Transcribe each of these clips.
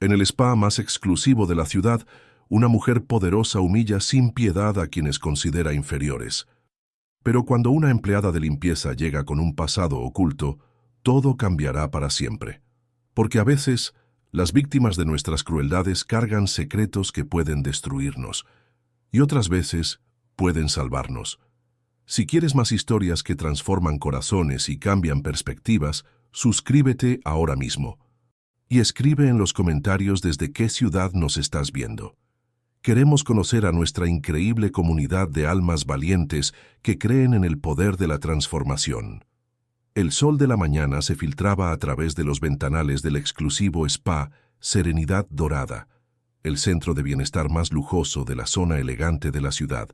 En el spa más exclusivo de la ciudad, una mujer poderosa humilla sin piedad a quienes considera inferiores. Pero cuando una empleada de limpieza llega con un pasado oculto, todo cambiará para siempre. Porque a veces, las víctimas de nuestras crueldades cargan secretos que pueden destruirnos, y otras veces pueden salvarnos. Si quieres más historias que transforman corazones y cambian perspectivas, suscríbete ahora mismo. Y escribe en los comentarios desde qué ciudad nos estás viendo. Queremos conocer a nuestra increíble comunidad de almas valientes que creen en el poder de la transformación. El sol de la mañana se filtraba a través de los ventanales del exclusivo spa Serenidad Dorada, el centro de bienestar más lujoso de la zona elegante de la ciudad.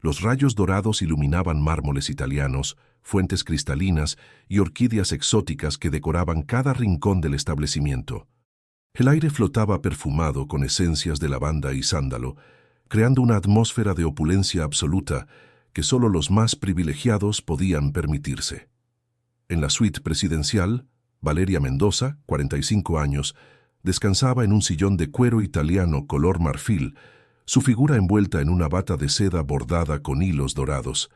Los rayos dorados iluminaban mármoles italianos, fuentes cristalinas y orquídeas exóticas que decoraban cada rincón del establecimiento. El aire flotaba perfumado con esencias de lavanda y sándalo, creando una atmósfera de opulencia absoluta que solo los más privilegiados podían permitirse. En la suite presidencial, Valeria Mendoza, 45 años, descansaba en un sillón de cuero italiano color marfil, su figura envuelta en una bata de seda bordada con hilos dorados.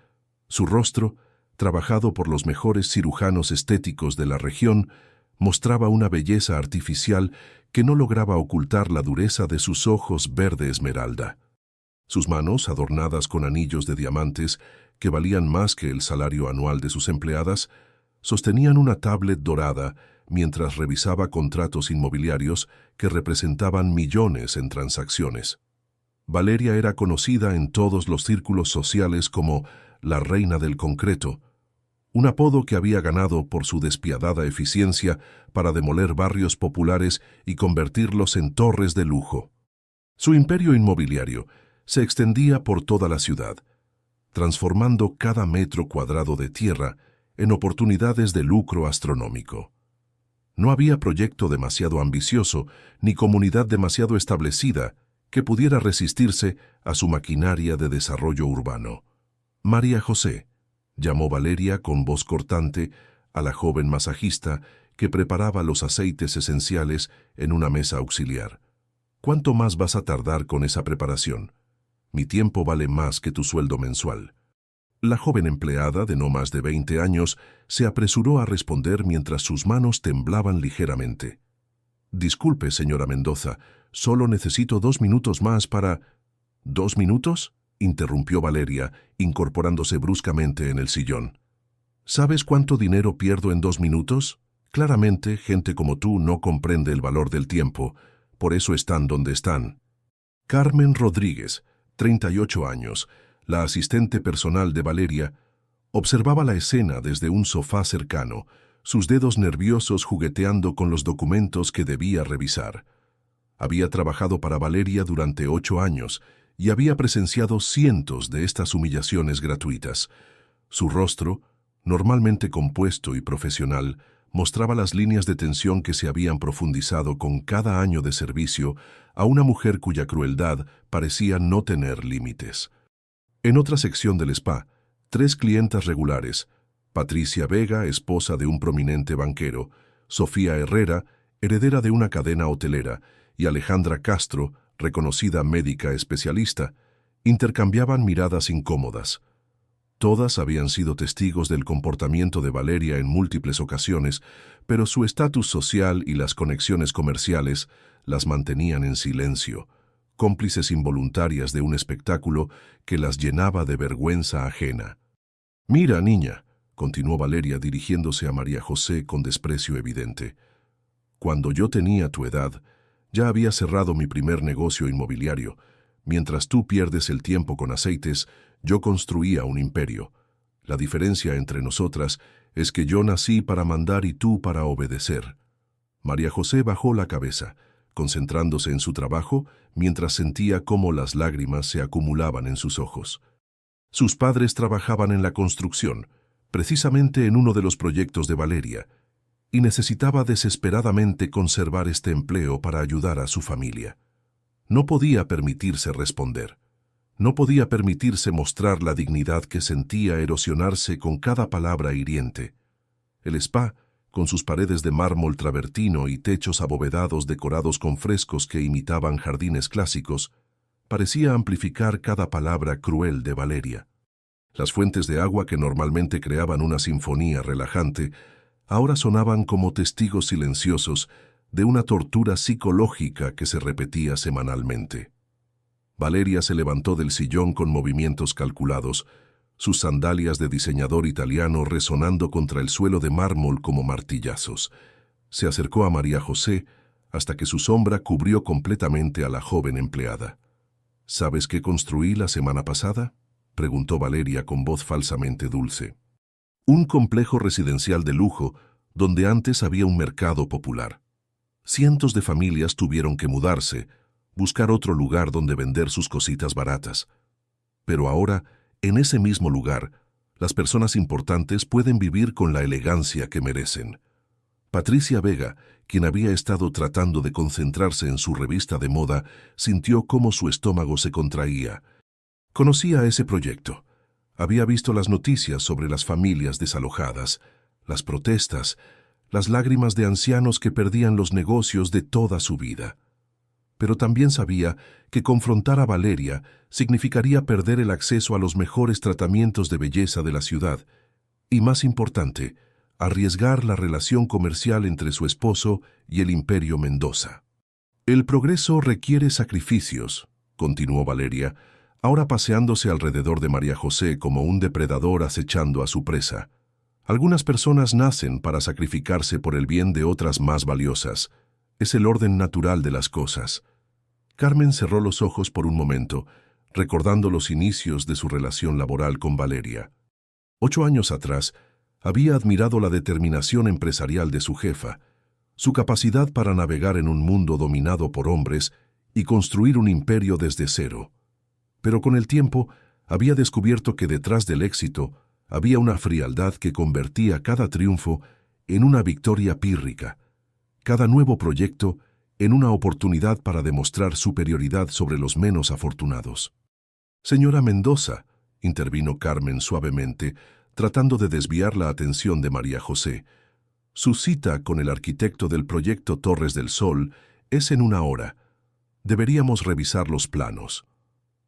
Su rostro, trabajado por los mejores cirujanos estéticos de la región, mostraba una belleza artificial que no lograba ocultar la dureza de sus ojos verde esmeralda. Sus manos, adornadas con anillos de diamantes que valían más que el salario anual de sus empleadas, sostenían una tablet dorada mientras revisaba contratos inmobiliarios que representaban millones en transacciones. Valeria era conocida en todos los círculos sociales como la reina del concreto, un apodo que había ganado por su despiadada eficiencia para demoler barrios populares y convertirlos en torres de lujo. Su imperio inmobiliario se extendía por toda la ciudad, transformando cada metro cuadrado de tierra en oportunidades de lucro astronómico. No había proyecto demasiado ambicioso ni comunidad demasiado establecida que pudiera resistirse a su maquinaria de desarrollo urbano. María José, llamó Valeria con voz cortante a la joven masajista que preparaba los aceites esenciales en una mesa auxiliar. ¿Cuánto más vas a tardar con esa preparación? Mi tiempo vale más que tu sueldo mensual. La joven empleada, de no más de 20 años, se apresuró a responder mientras sus manos temblaban ligeramente. Disculpe, señora Mendoza, solo necesito 2 minutos más para... ¿2 minutos? Interrumpió Valeria, incorporándose bruscamente en el sillón. ¿Sabes cuánto dinero pierdo en 2 minutos? Claramente, gente como tú no comprende el valor del tiempo, por eso están donde están. Carmen Rodríguez, 38 años, la asistente personal de Valeria, observaba la escena desde un sofá cercano, sus dedos nerviosos jugueteando con los documentos que debía revisar. Había trabajado para Valeria durante 8 años y había presenciado cientos de estas humillaciones gratuitas. Su rostro, normalmente compuesto y profesional, mostraba las líneas de tensión que se habían profundizado con cada año de servicio a una mujer cuya crueldad parecía no tener límites. En otra sección del spa, 3 clientas regulares, Patricia Vega, esposa de un prominente banquero, Sofía Herrera, heredera de una cadena hotelera, y Alejandra Castro, reconocida médica especialista, intercambiaban miradas incómodas. Todas habían sido testigos del comportamiento de Valeria en múltiples ocasiones, pero su estatus social y las conexiones comerciales las mantenían en silencio, cómplices involuntarias de un espectáculo que las llenaba de vergüenza ajena. «Mira, niña», continuó Valeria dirigiéndose a María José con desprecio evidente, «cuando yo tenía tu edad, ya había cerrado mi primer negocio inmobiliario. Mientras tú pierdes el tiempo con aceites, yo construía un imperio. La diferencia entre nosotras es que yo nací para mandar y tú para obedecer». María José bajó la cabeza, concentrándose en su trabajo mientras sentía cómo las lágrimas se acumulaban en sus ojos. Sus padres trabajaban en la construcción, precisamente en uno de los proyectos de Valeria, y necesitaba desesperadamente conservar este empleo para ayudar a su familia. No podía permitirse responder. No podía permitirse mostrar la dignidad que sentía erosionarse con cada palabra hiriente. El spa, con sus paredes de mármol travertino y techos abovedados decorados con frescos que imitaban jardines clásicos, parecía amplificar cada palabra cruel de Valeria. Las fuentes de agua que normalmente creaban una sinfonía relajante, ahora sonaban como testigos silenciosos de una tortura psicológica que se repetía semanalmente. Valeria se levantó del sillón con movimientos calculados, sus sandalias de diseñador italiano resonando contra el suelo de mármol como martillazos. Se acercó a María José hasta que su sombra cubrió completamente a la joven empleada. ¿Sabes qué construí la semana pasada?, preguntó Valeria con voz falsamente dulce. Un complejo residencial de lujo donde antes había un mercado popular. Cientos de familias tuvieron que mudarse, buscar otro lugar donde vender sus cositas baratas. Pero ahora, en ese mismo lugar, las personas importantes pueden vivir con la elegancia que merecen. Patricia Vega, quien había estado tratando de concentrarse en su revista de moda, sintió cómo su estómago se contraía. Conocía ese proyecto. Había visto las noticias sobre las familias desalojadas, las protestas, las lágrimas de ancianos que perdían los negocios de toda su vida. Pero también sabía que confrontar a Valeria significaría perder el acceso a los mejores tratamientos de belleza de la ciudad y, más importante, arriesgar la relación comercial entre su esposo y el Imperio Mendoza. El progreso requiere sacrificios, continuó Valeria, ahora paseándose alrededor de María José como un depredador acechando a su presa. Algunas personas nacen para sacrificarse por el bien de otras más valiosas. Es el orden natural de las cosas. Carmen cerró los ojos por un momento, recordando los inicios de su relación laboral con Valeria. 8 años atrás, había admirado la determinación empresarial de su jefa, su capacidad para navegar en un mundo dominado por hombres y construir un imperio desde cero. Pero con el tiempo, había descubierto que detrás del éxito había una frialdad que convertía cada triunfo en una victoria pírrica, cada nuevo proyecto en una oportunidad para demostrar superioridad sobre los menos afortunados. «Señora Mendoza», intervino Carmen suavemente, tratando de desviar la atención de María José, «su cita con el arquitecto del proyecto Torres del Sol es en 1 hora. Deberíamos revisar los planos».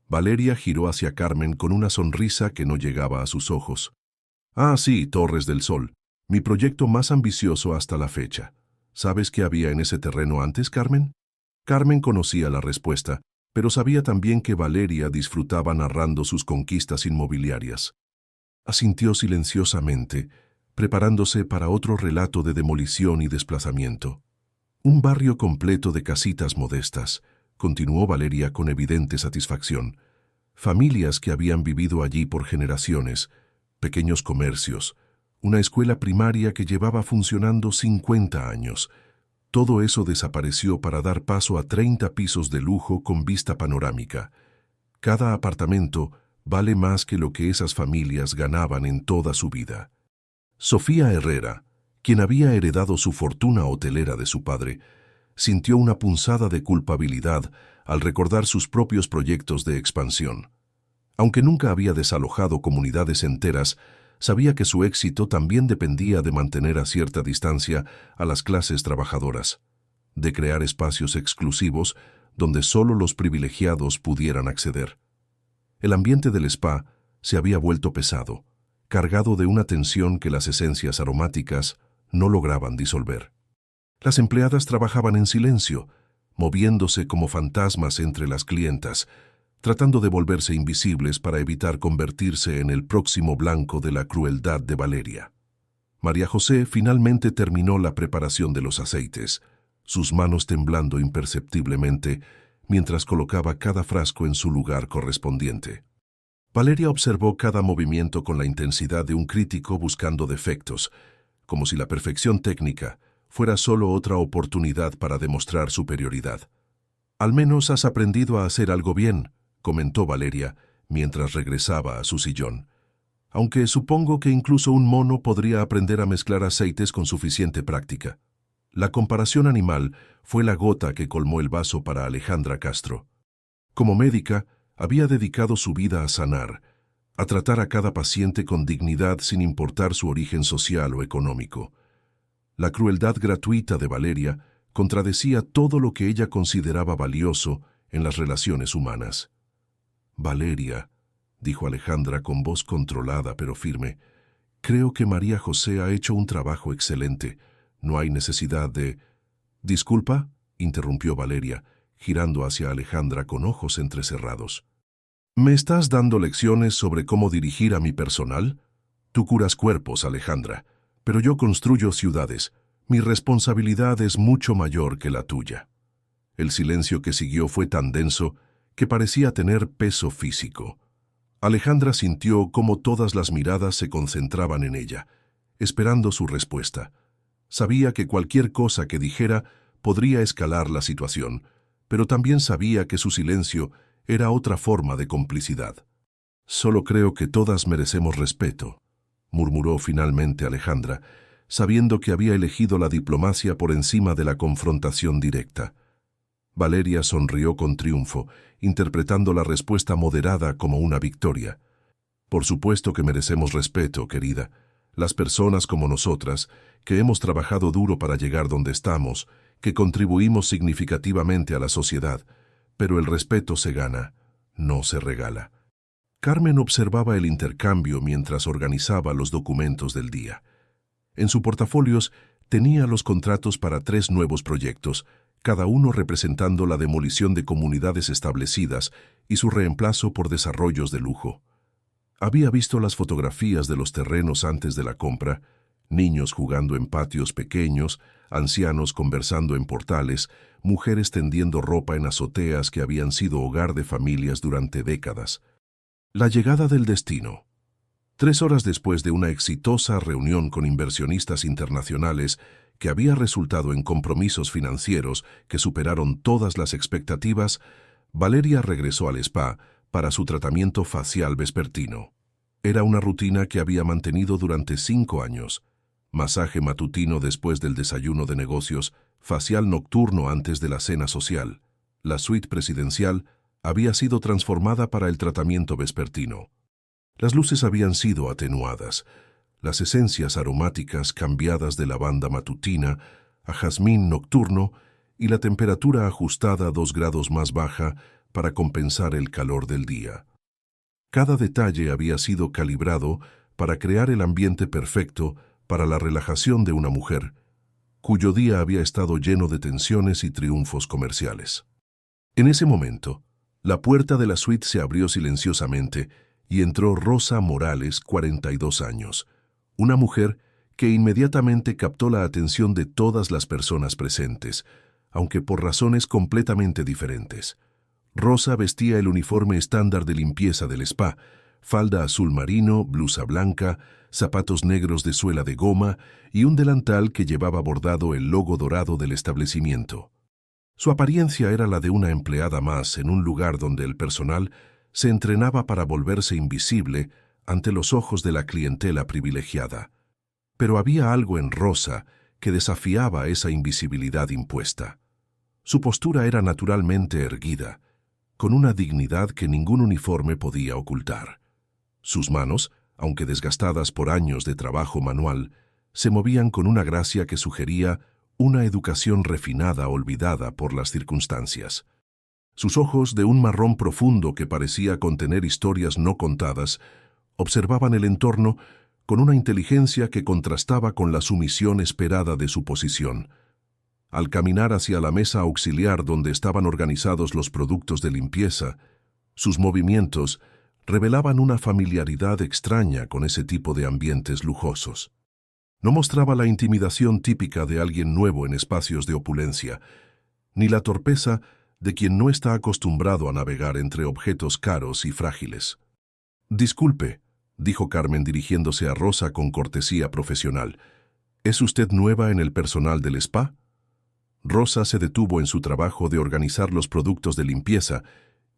Valeria giró hacia Carmen con una sonrisa que no llegaba a sus ojos. «Ah, sí, Torres del Sol, mi proyecto más ambicioso hasta la fecha. ¿Sabes qué había en ese terreno antes, Carmen?». Carmen conocía la respuesta, pero sabía también que Valeria disfrutaba narrando sus conquistas inmobiliarias. Asintió silenciosamente, preparándose para otro relato de demolición y desplazamiento. «Un barrio completo de casitas modestas», continuó Valeria con evidente satisfacción. «Familias que habían vivido allí por generaciones, pequeños comercios, una escuela primaria que llevaba funcionando 50 años. Todo eso desapareció para dar paso a 30 pisos de lujo con vista panorámica. Cada apartamento vale más que lo que esas familias ganaban en toda su vida». Sofía Herrera, quien había heredado su fortuna hotelera de su padre, sintió una punzada de culpabilidad al recordar sus propios proyectos de expansión. Aunque nunca había desalojado comunidades enteras, sabía que su éxito también dependía de mantener a cierta distancia a las clases trabajadoras, de crear espacios exclusivos donde solo los privilegiados pudieran acceder. El ambiente del spa se había vuelto pesado, cargado de una tensión que las esencias aromáticas no lograban disolver. Las empleadas trabajaban en silencio, moviéndose como fantasmas entre las clientas, tratando de volverse invisibles para evitar convertirse en el próximo blanco de la crueldad de Valeria. María José finalmente terminó la preparación de los aceites, sus manos temblando imperceptiblemente mientras colocaba cada frasco en su lugar correspondiente. Valeria observó cada movimiento con la intensidad de un crítico buscando defectos, como si la perfección técnica fuera solo otra oportunidad para demostrar superioridad. «Al menos has aprendido a hacer algo bien», comentó Valeria mientras regresaba a su sillón. «Aunque supongo que incluso un mono podría aprender a mezclar aceites con suficiente práctica». La comparación animal fue la gota que colmó el vaso para Alejandra Castro. Como médica, había dedicado su vida a sanar, a tratar a cada paciente con dignidad sin importar su origen social o económico. La crueldad gratuita de Valeria contradecía todo lo que ella consideraba valioso en las relaciones humanas. «Valeria», dijo Alejandra con voz controlada pero firme, «creo que María José ha hecho un trabajo excelente. No hay necesidad de...» «Disculpa», interrumpió Valeria, girando hacia Alejandra con ojos entrecerrados. «¿Me estás dando lecciones sobre cómo dirigir a mi personal? Tú curas cuerpos, Alejandra, pero yo construyo ciudades. Mi responsabilidad es mucho mayor que la tuya». El silencio que siguió fue tan denso que parecía tener peso físico. Alejandra sintió cómo todas las miradas se concentraban en ella, esperando su respuesta. Sabía que cualquier cosa que dijera podría escalar la situación, pero también sabía que su silencio era otra forma de complicidad. «Solo creo que todas merecemos respeto», murmuró finalmente Alejandra, sabiendo que había elegido la diplomacia por encima de la confrontación directa. Valeria sonrió con triunfo, interpretando la respuesta moderada como una victoria. «Por supuesto que merecemos respeto, querida. Las personas como nosotras, que hemos trabajado duro para llegar donde estamos, que contribuimos significativamente a la sociedad, pero el respeto se gana, no se regala». Carmen observaba el intercambio mientras organizaba los documentos del día. En su portafolios tenía los contratos para 3 nuevos proyectos, cada uno representando la demolición de comunidades establecidas y su reemplazo por desarrollos de lujo. Había visto las fotografías de los terrenos antes de la compra, niños jugando en patios pequeños, ancianos conversando en portales, mujeres tendiendo ropa en azoteas que habían sido hogar de familias durante décadas. La llegada del destino. 3 horas después de una exitosa reunión con inversionistas internacionales que había resultado en compromisos financieros que superaron todas las expectativas, Valeria regresó al spa para su tratamiento facial vespertino. Era una rutina que había mantenido durante 5 años. Masaje matutino después del desayuno de negocios, facial nocturno antes de la cena social. La suite presidencial había sido transformada para el tratamiento vespertino. Las luces habían sido atenuadas, las esencias aromáticas cambiadas de lavanda matutina a jazmín nocturno y la temperatura ajustada a 2 grados más baja para compensar el calor del día. Cada detalle había sido calibrado para crear el ambiente perfecto para la relajación de una mujer, cuyo día había estado lleno de tensiones y triunfos comerciales. En ese momento, la puerta de la suite se abrió silenciosamente y entró Rosa Morales, 42 años, una mujer que inmediatamente captó la atención de todas las personas presentes, aunque por razones completamente diferentes. Rosa vestía el uniforme estándar de limpieza del spa, falda azul marino, blusa blanca, zapatos negros de suela de goma y un delantal que llevaba bordado el logo dorado del establecimiento. Su apariencia era la de una empleada más en un lugar donde el personal se entrenaba para volverse invisible ante los ojos de la clientela privilegiada. Pero había algo en Rosa que desafiaba esa invisibilidad impuesta. Su postura era naturalmente erguida, con una dignidad que ningún uniforme podía ocultar. Sus manos, aunque desgastadas por años de trabajo manual, se movían con una gracia que sugería una educación refinada olvidada por las circunstancias. Sus ojos, de un marrón profundo que parecía contener historias no contadas, observaban el entorno con una inteligencia que contrastaba con la sumisión esperada de su posición. Al caminar hacia la mesa auxiliar donde estaban organizados los productos de limpieza, sus movimientos revelaban una familiaridad extraña con ese tipo de ambientes lujosos. No mostraba la intimidación típica de alguien nuevo en espacios de opulencia, ni la torpeza de quien no está acostumbrado a navegar entre objetos caros y frágiles. «Disculpe», dijo Carmen dirigiéndose a Rosa con cortesía profesional. «¿Es usted nueva en el personal del spa?» Rosa se detuvo en su trabajo de organizar los productos de limpieza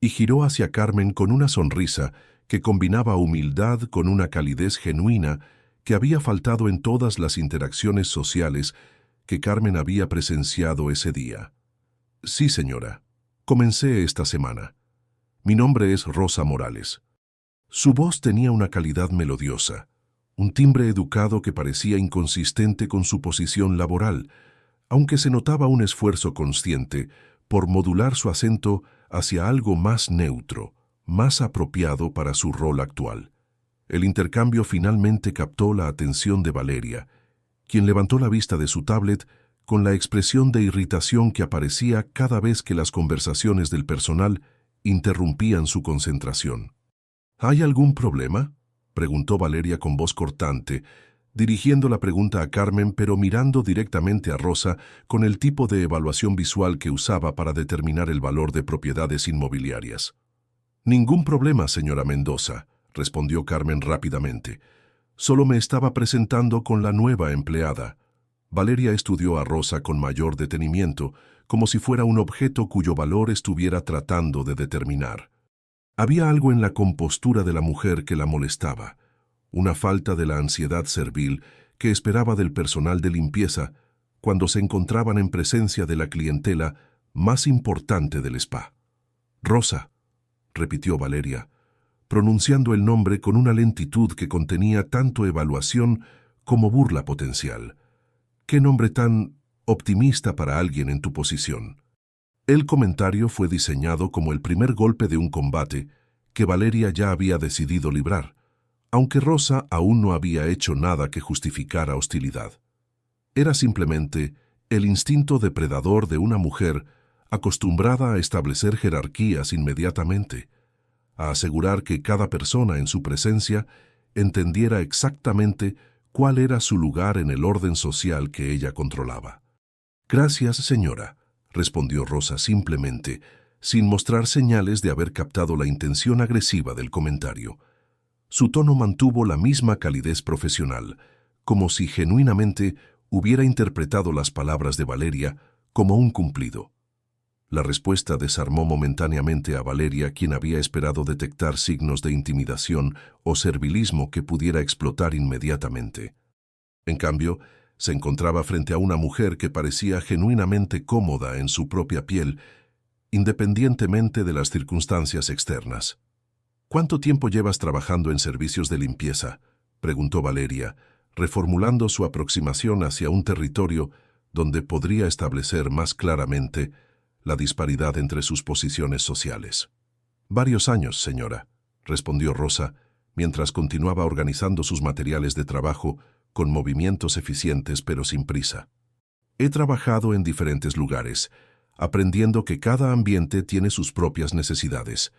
y giró hacia Carmen con una sonrisa que combinaba humildad con una calidez genuina que había faltado en todas las interacciones sociales que Carmen había presenciado ese día. «Sí, señora. Comencé esta semana. Mi nombre es Rosa Morales». Su voz tenía una calidad melodiosa, un timbre educado que parecía inconsistente con su posición laboral, aunque se notaba un esfuerzo consciente por modular su acento hacia algo más neutro, más apropiado para su rol actual. El intercambio finalmente captó la atención de Valeria, quien levantó la vista de su tablet con la expresión de irritación que aparecía cada vez que las conversaciones del personal interrumpían su concentración. ¿Hay algún problema?, preguntó Valeria con voz cortante, dirigiendo la pregunta a Carmen pero mirando directamente a Rosa con el tipo de evaluación visual que usaba para determinar el valor de propiedades inmobiliarias. «Ningún problema, señora Mendoza», respondió Carmen rápidamente. «Solo me estaba presentando con la nueva empleada». Valeria estudió a Rosa con mayor detenimiento, como si fuera un objeto cuyo valor estuviera tratando de determinar. Había algo en la compostura de la mujer que la molestaba, una falta de la ansiedad servil que esperaba del personal de limpieza cuando se encontraban en presencia de la clientela más importante del spa. «Rosa», repitió Valeria, pronunciando el nombre con una lentitud que contenía tanto evaluación como burla potencial. «¿Qué nombre tan optimista para alguien en tu posición?». El comentario fue diseñado como el primer golpe de un combate que Valeria ya había decidido librar, aunque Rosa aún no había hecho nada que justificara hostilidad. Era simplemente el instinto depredador de una mujer acostumbrada a establecer jerarquías inmediatamente, a asegurar que cada persona en su presencia entendiera exactamente cuál era su lugar en el orden social que ella controlaba. «Gracias, señora», respondió Rosa simplemente, sin mostrar señales de haber captado la intención agresiva del comentario. Su tono mantuvo la misma calidez profesional, como si genuinamente hubiera interpretado las palabras de Valeria como un cumplido. La respuesta desarmó momentáneamente a Valeria, quien había esperado detectar signos de intimidación o servilismo que pudiera explotar inmediatamente. En cambio, se encontraba frente a una mujer que parecía genuinamente cómoda en su propia piel, independientemente de las circunstancias externas. «¿Cuánto tiempo llevas trabajando en servicios de limpieza?», preguntó Valeria, reformulando su aproximación hacia un territorio donde podría establecer más claramente la disparidad entre sus posiciones sociales. «Varios años, señora», respondió Rosa, mientras continuaba organizando sus materiales de trabajo con movimientos eficientes pero sin prisa. «He trabajado en diferentes lugares, aprendiendo que cada ambiente tiene sus propias necesidades».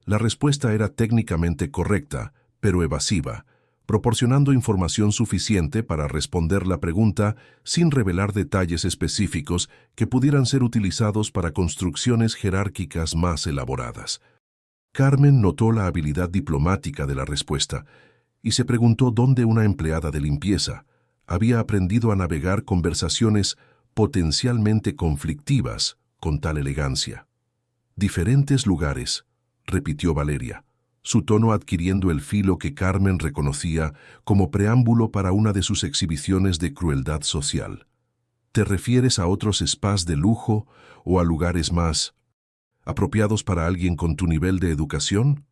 La respuesta era técnicamente correcta, pero evasiva, proporcionando información suficiente para responder la pregunta sin revelar detalles específicos que pudieran ser utilizados para construcciones jerárquicas más elaboradas. Carmen notó la habilidad diplomática de la respuesta y se preguntó dónde una empleada de limpieza había aprendido a navegar conversaciones potencialmente conflictivas con tal elegancia. «Diferentes lugares», repitió Valeria, su tono adquiriendo el filo que Carmen reconocía como preámbulo para una de sus exhibiciones de crueldad social. «¿Te refieres a otros spas de lujo o a lugares más apropiados para alguien con tu nivel de educación?»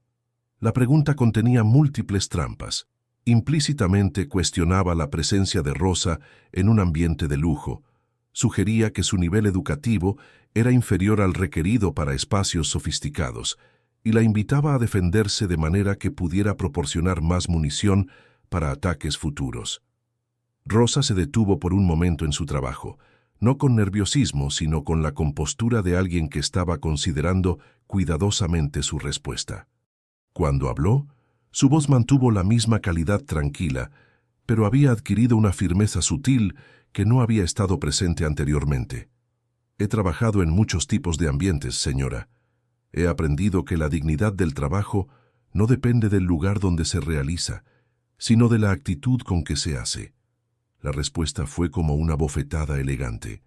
La pregunta contenía múltiples trampas. Implícitamente cuestionaba la presencia de Rosa en un ambiente de lujo. Sugería que su nivel educativo era inferior al requerido para espacios sofisticados, y la invitaba a defenderse de manera que pudiera proporcionar más munición para ataques futuros. Rosa se detuvo por un momento en su trabajo, no con nerviosismo, sino con la compostura de alguien que estaba considerando cuidadosamente su respuesta. Cuando habló, su voz mantuvo la misma calidad tranquila, pero había adquirido una firmeza sutil que no había estado presente anteriormente. «He trabajado en muchos tipos de ambientes, señora. He aprendido que la dignidad del trabajo no depende del lugar donde se realiza, sino de la actitud con que se hace». La respuesta fue como una bofetada elegante.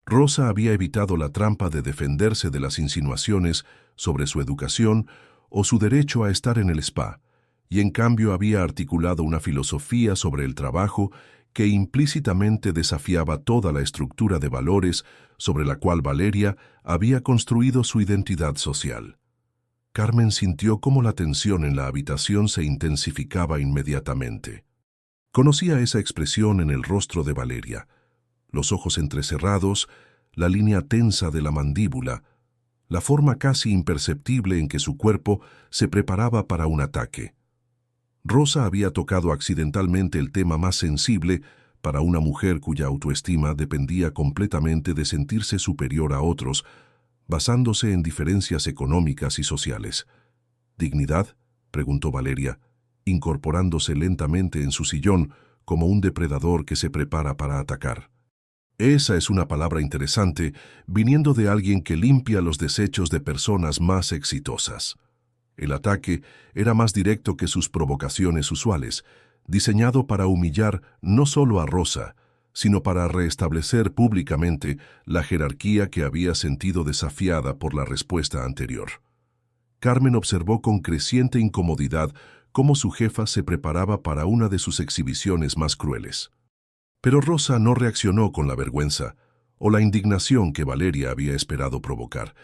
Rosa había evitado la trampa de defenderse de las insinuaciones sobre su educación o su derecho a estar en el spa, y en cambio había articulado una filosofía sobre el trabajo que implícitamente desafiaba toda la estructura de valores sobre la cual Valeria había construido su identidad social. Carmen sintió cómo la tensión en la habitación se intensificaba inmediatamente. Conocía esa expresión en el rostro de Valeria, los ojos entrecerrados, la línea tensa de la mandíbula, la forma casi imperceptible en que su cuerpo se preparaba para un ataque. Rosa había tocado accidentalmente el tema más sensible para una mujer cuya autoestima dependía completamente de sentirse superior a otros, basándose en diferencias económicas y sociales. ¿Dignidad?, preguntó Valeria, incorporándose lentamente en su sillón como un depredador que se prepara para atacar. Esa es una palabra interesante, viniendo de alguien que limpia los desechos de personas más exitosas. El ataque era más directo que sus provocaciones usuales, diseñado para humillar no solo a Rosa, sino para restablecer públicamente la jerarquía que había sentido desafiada por la respuesta anterior. Carmen observó con creciente incomodidad cómo su jefa se preparaba para una de sus exhibiciones más crueles. Pero Rosa no reaccionó con la vergüenza o la indignación que Valeria había esperado provocar.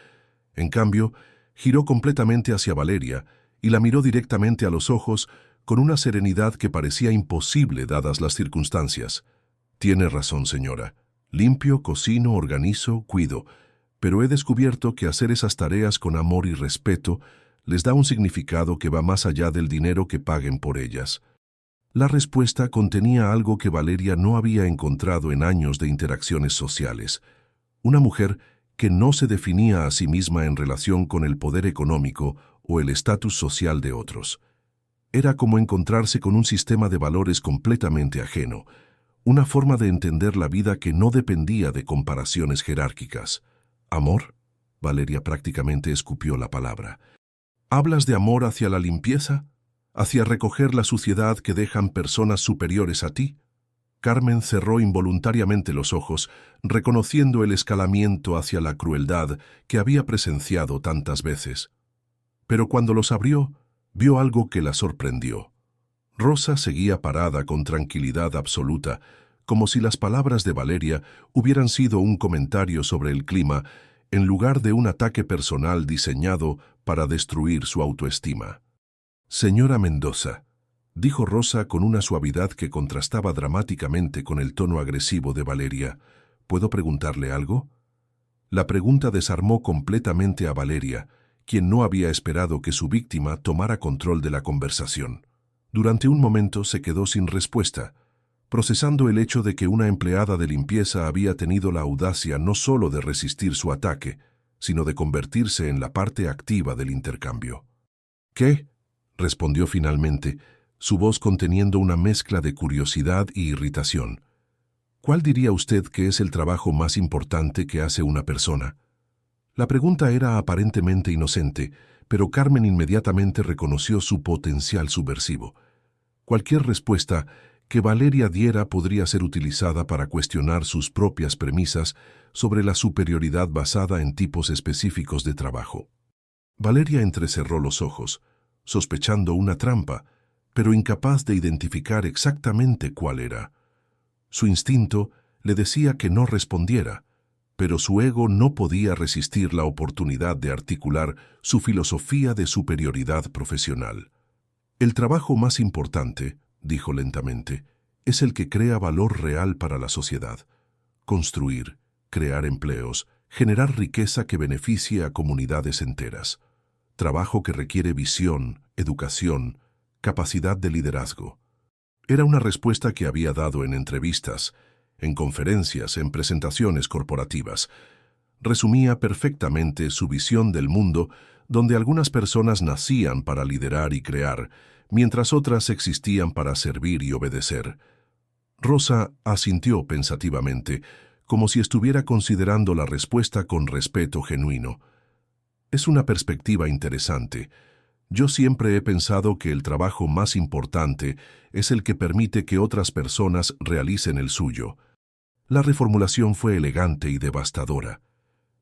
En cambio, giró completamente hacia Valeria y la miró directamente a los ojos con una serenidad que parecía imposible dadas las circunstancias. «Tiene razón, señora. Limpio, cocino, organizo, cuido. Pero he descubierto que hacer esas tareas con amor y respeto les da un significado que va más allá del dinero que paguen por ellas». La respuesta contenía algo que Valeria no había encontrado en años de interacciones sociales. Una mujer que no se definía a sí misma en relación con el poder económico o el estatus social de otros. Era como encontrarse con un sistema de valores completamente ajeno, una forma de entender la vida que no dependía de comparaciones jerárquicas. ¿Amor? Valeria prácticamente escupió la palabra. ¿Hablas de amor hacia la limpieza? ¿Hacia recoger la suciedad que dejan personas superiores a ti? Carmen cerró involuntariamente los ojos, reconociendo el escalamiento hacia la crueldad que había presenciado tantas veces. Pero cuando los abrió, vio algo que la sorprendió. Rosa seguía parada con tranquilidad absoluta, como si las palabras de Valeria hubieran sido un comentario sobre el clima, en lugar de un ataque personal diseñado para destruir su autoestima. «Señora Mendoza», dijo Rosa con una suavidad que contrastaba dramáticamente con el tono agresivo de Valeria, «¿puedo preguntarle algo?». La pregunta desarmó completamente a Valeria, quien no había esperado que su víctima tomara control de la conversación. Durante un momento se quedó sin respuesta, procesando el hecho de que una empleada de limpieza había tenido la audacia no solo de resistir su ataque, sino de convertirse en la parte activa del intercambio. «¿Qué?», respondió finalmente, su voz conteniendo una mezcla de curiosidad y irritación. «¿Cuál diría usted que es el trabajo más importante que hace una persona?». La pregunta era aparentemente inocente, pero Carmen inmediatamente reconoció su potencial subversivo. Cualquier respuesta que Valeria diera podría ser utilizada para cuestionar sus propias premisas sobre la superioridad basada en tipos específicos de trabajo. Valeria entrecerró los ojos, sospechando una trampa, pero incapaz de identificar exactamente cuál era. Su instinto le decía que no respondiera, pero su ego no podía resistir la oportunidad de articular su filosofía de superioridad profesional. «El trabajo más importante», dijo lentamente, «es el que crea valor real para la sociedad. Construir, crear empleos, generar riqueza que beneficie a comunidades enteras. Trabajo que requiere visión, educación, capacidad de liderazgo». Era una respuesta que había dado en entrevistas, en conferencias, en presentaciones corporativas. Resumía perfectamente su visión del mundo, donde algunas personas nacían para liderar y crear, mientras otras existían para servir y obedecer. Rosa asintió pensativamente, como si estuviera considerando la respuesta con respeto genuino. «Es una perspectiva interesante. Yo siempre he pensado que el trabajo más importante es el que permite que otras personas realicen el suyo». La reformulación fue elegante y devastadora.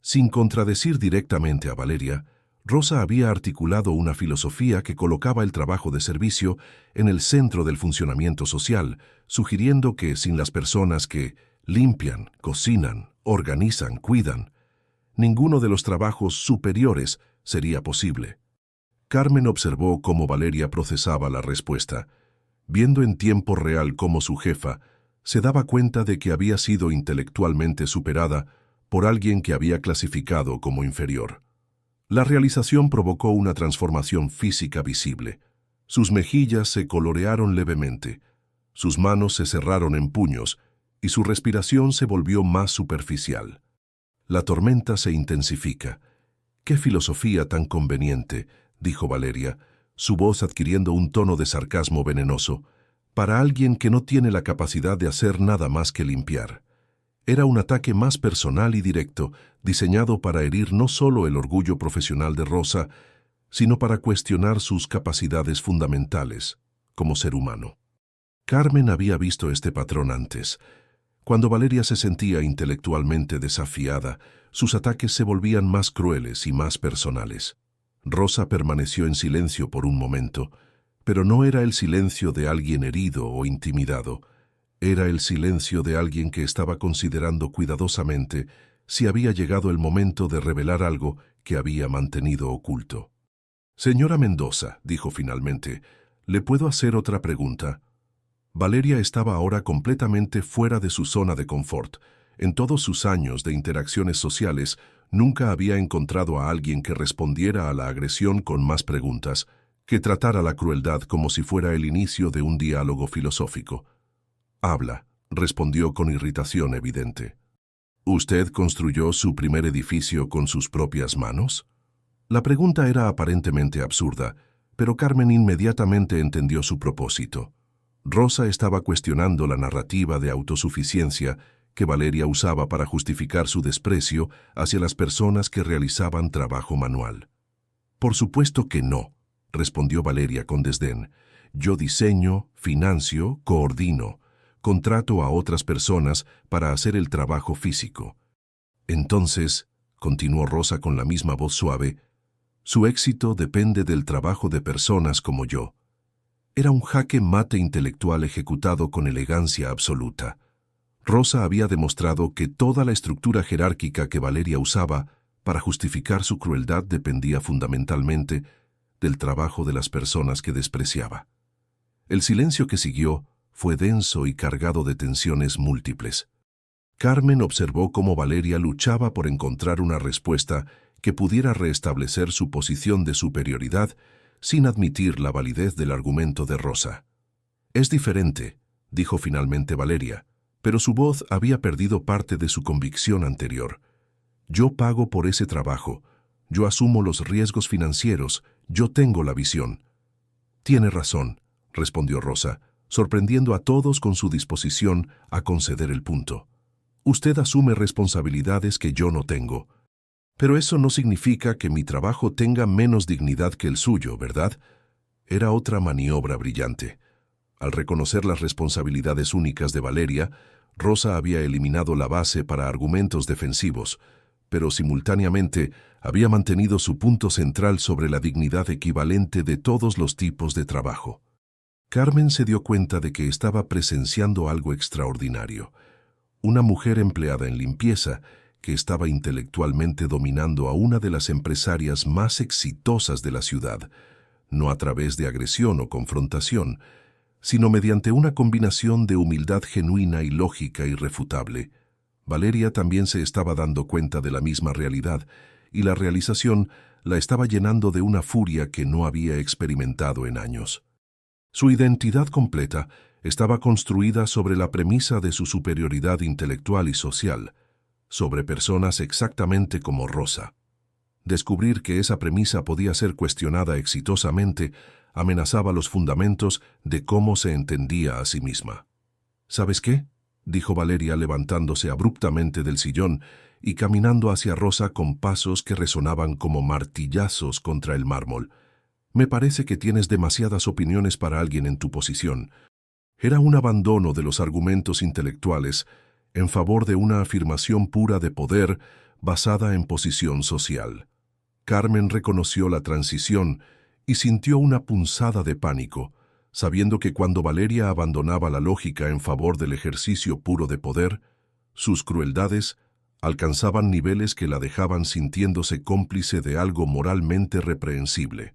Sin contradecir directamente a Valeria, Rosa había articulado una filosofía que colocaba el trabajo de servicio en el centro del funcionamiento social, sugiriendo que sin las personas que limpian, cocinan, organizan, cuidan, ninguno de los trabajos superiores sería posible. Carmen observó cómo Valeria procesaba la respuesta. Viendo en tiempo real cómo su jefa se daba cuenta de que había sido intelectualmente superada por alguien que había clasificado como inferior. La realización provocó una transformación física visible. Sus mejillas se colorearon levemente, sus manos se cerraron en puños y su respiración se volvió más superficial. La tormenta se intensifica. «¡Qué filosofía tan conveniente!», dijo Valeria, su voz adquiriendo un tono de sarcasmo venenoso, para alguien que no tiene la capacidad de hacer nada más que limpiar. Era un ataque más personal y directo, diseñado para herir no solo el orgullo profesional de Rosa, sino para cuestionar sus capacidades fundamentales como ser humano. Carmen había visto este patrón antes. Cuando Valeria se sentía intelectualmente desafiada, sus ataques se volvían más crueles y más personales. Rosa permaneció en silencio por un momento, pero no era el silencio de alguien herido o intimidado. Era el silencio de alguien que estaba considerando cuidadosamente si había llegado el momento de revelar algo que había mantenido oculto. «Señora Mendoza», dijo finalmente, «¿le puedo hacer otra pregunta?». Valeria estaba ahora completamente fuera de su zona de confort. En todos sus años de interacciones sociales, nunca había encontrado a alguien que respondiera a la agresión con más preguntas, que tratara la crueldad como si fuera el inicio de un diálogo filosófico. «Habla», respondió con irritación evidente. «¿Usted construyó su primer edificio con sus propias manos?». La pregunta era aparentemente absurda, pero Carmen inmediatamente entendió su propósito. Rosa estaba cuestionando la narrativa de autosuficiencia que Valeria usaba para justificar su desprecio hacia las personas que realizaban trabajo manual. «Por supuesto que no», respondió Valeria con desdén. «Yo diseño, financio, coordino, contrato a otras personas para hacer el trabajo físico». «Entonces», continuó Rosa con la misma voz suave, «su éxito depende del trabajo de personas como yo». Era un jaque mate intelectual ejecutado con elegancia absoluta. Rosa había demostrado que toda la estructura jerárquica que Valeria usaba para justificar su crueldad dependía fundamentalmente del trabajo de las personas que despreciaba. El silencio que siguió fue denso y cargado de tensiones múltiples. Carmen observó cómo Valeria luchaba por encontrar una respuesta que pudiera restablecer su posición de superioridad sin admitir la validez del argumento de Rosa. «Es diferente», dijo finalmente Valeria, pero su voz había perdido parte de su convicción anterior. «Yo pago por ese trabajo, yo asumo los riesgos financieros, yo tengo la visión». «Tiene razón», respondió Rosa, sorprendiendo a todos con su disposición a conceder el punto. «Usted asume responsabilidades que yo no tengo. Pero eso no significa que mi trabajo tenga menos dignidad que el suyo, ¿verdad?». Era otra maniobra brillante. Al reconocer las responsabilidades únicas de Valeria, Rosa había eliminado la base para argumentos defensivos, pero simultáneamente había mantenido su punto central sobre la dignidad equivalente de todos los tipos de trabajo. Carmen se dio cuenta de que estaba presenciando algo extraordinario. Una mujer empleada en limpieza que estaba intelectualmente dominando a una de las empresarias más exitosas de la ciudad, no a través de agresión o confrontación, sino mediante una combinación de humildad genuina y lógica irrefutable. Valeria también se estaba dando cuenta de la misma realidad, y la realización la estaba llenando de una furia que no había experimentado en años. Su identidad completa estaba construida sobre la premisa de su superioridad intelectual y social, sobre personas exactamente como Rosa. Descubrir que esa premisa podía ser cuestionada exitosamente amenazaba los fundamentos de cómo se entendía a sí misma. «¿Sabes qué?», dijo Valeria levantándose abruptamente del sillón y caminando hacia Rosa con pasos que resonaban como martillazos contra el mármol. «Me parece que tienes demasiadas opiniones para alguien en tu posición». Era un abandono de los argumentos intelectuales en favor de una afirmación pura de poder basada en posición social. Carmen reconoció la transición y sintió una punzada de pánico, sabiendo que cuando Valeria abandonaba la lógica en favor del ejercicio puro de poder, sus crueldades alcanzaban niveles que la dejaban sintiéndose cómplice de algo moralmente reprehensible.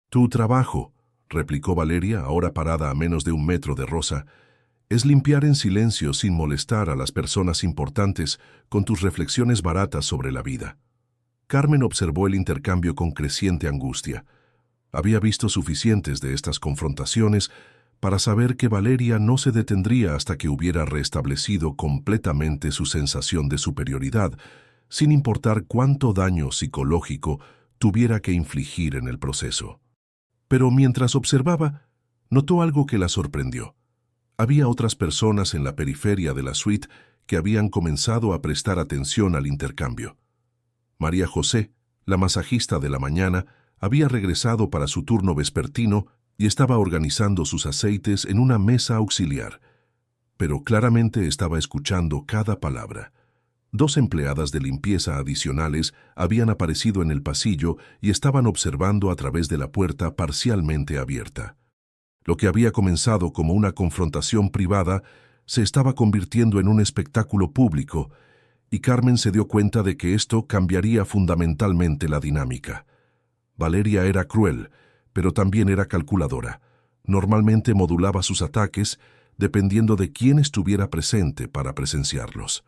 «Tu trabajo», replicó Valeria, ahora parada a menos de 1 metro de Rosa, es limpiar en silencio sin molestar a las personas importantes con tus reflexiones baratas sobre la vida. Carmen observó el intercambio con creciente angustia. Había visto suficientes de estas confrontaciones para saber que Valeria no se detendría hasta que hubiera restablecido completamente su sensación de superioridad, sin importar cuánto daño psicológico tuviera que infligir en el proceso. Pero mientras observaba, notó algo que la sorprendió. Había otras personas en la periferia de la suite que habían comenzado a prestar atención al intercambio. María José, la masajista de la mañana, había regresado para su turno vespertino y estaba organizando sus aceites en una mesa auxiliar, pero claramente estaba escuchando cada palabra. 2 empleadas de limpieza adicionales habían aparecido en el pasillo y estaban observando a través de la puerta parcialmente abierta. Lo que había comenzado como una confrontación privada se estaba convirtiendo en un espectáculo público, y Carmen se dio cuenta de que esto cambiaría fundamentalmente la dinámica. Valeria era cruel, pero también era calculadora. Normalmente modulaba sus ataques dependiendo de quién estuviera presente para presenciarlos.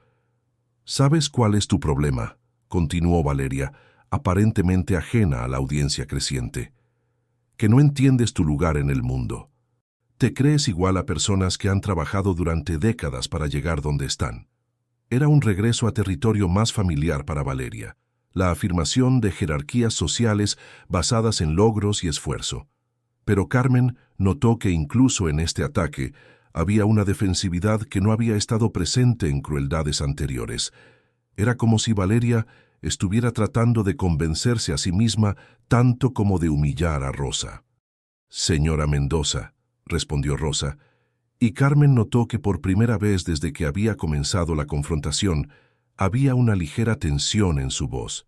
«¿Sabes cuál es tu problema?», continuó Valeria, aparentemente ajena a la audiencia creciente. «Que no entiendes tu lugar en el mundo. Te crees igual a personas que han trabajado durante décadas para llegar donde están». Era un regreso a territorio más familiar para Valeria, la afirmación de jerarquías sociales basadas en logros y esfuerzo. Pero Carmen notó que incluso en este ataque había una defensividad que no había estado presente en crueldades anteriores. Era como si Valeria estuviera tratando de convencerse a sí misma tanto como de humillar a Rosa. «Señora Mendoza», respondió Rosa, y Carmen notó que por primera vez desde que había comenzado la confrontación, había una ligera tensión en su voz.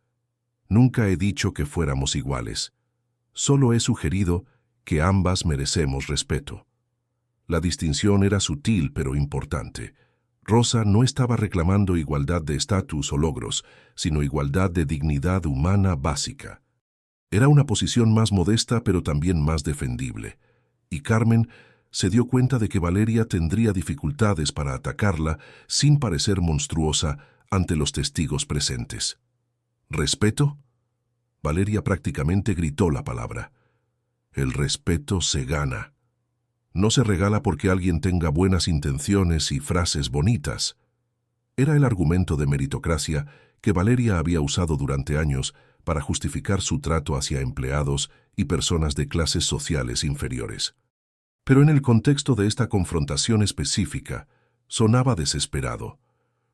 «Nunca he dicho que fuéramos iguales. Solo he sugerido que ambas merecemos respeto». La distinción era sutil pero importante. Rosa no estaba reclamando igualdad de estatus o logros, sino igualdad de dignidad humana básica. Era una posición más modesta pero también más defendible, y Carmen se dio cuenta de que Valeria tendría dificultades para atacarla sin parecer monstruosa ante los testigos presentes. «¿Respeto?». Valeria prácticamente gritó la palabra. «El respeto se gana. No se regala porque alguien tenga buenas intenciones y frases bonitas». Era el argumento de meritocracia que Valeria había usado durante años para justificar su trato hacia empleados y personas de clases sociales inferiores. Pero en el contexto de esta confrontación específica, sonaba desesperado,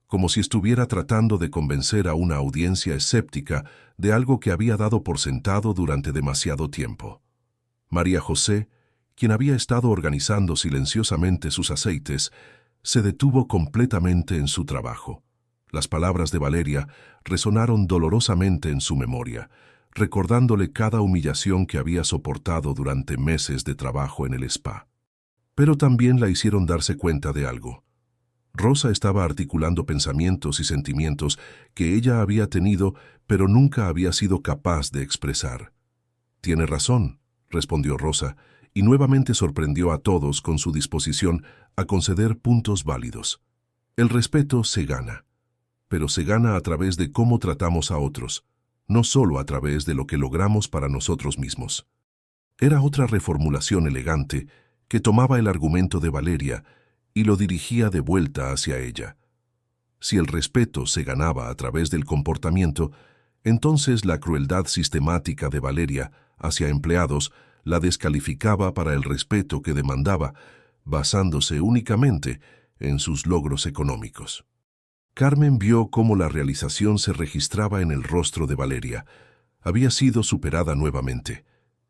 como si estuviera tratando de convencer a una audiencia escéptica de algo que había dado por sentado durante demasiado tiempo. María José, quien había estado organizando silenciosamente sus aceites, se detuvo completamente en su trabajo. Las palabras de Valeria resonaron dolorosamente en su memoria, recordándole cada humillación que había soportado durante meses de trabajo en el spa. Pero también la hicieron darse cuenta de algo. Rosa estaba articulando pensamientos y sentimientos que ella había tenido, pero nunca había sido capaz de expresar. «Tiene razón», respondió Rosa, y nuevamente sorprendió a todos con su disposición a conceder puntos válidos. «El respeto se gana, pero se gana a través de cómo tratamos a otros, no solo a través de lo que logramos para nosotros mismos». Era otra reformulación elegante que tomaba el argumento de Valeria y lo dirigía de vuelta hacia ella. Si el respeto se ganaba a través del comportamiento, entonces la crueldad sistemática de Valeria hacia empleados la descalificaba para el respeto que demandaba, basándose únicamente en sus logros económicos. Carmen vio cómo la realización se registraba en el rostro de Valeria. Había sido superada nuevamente,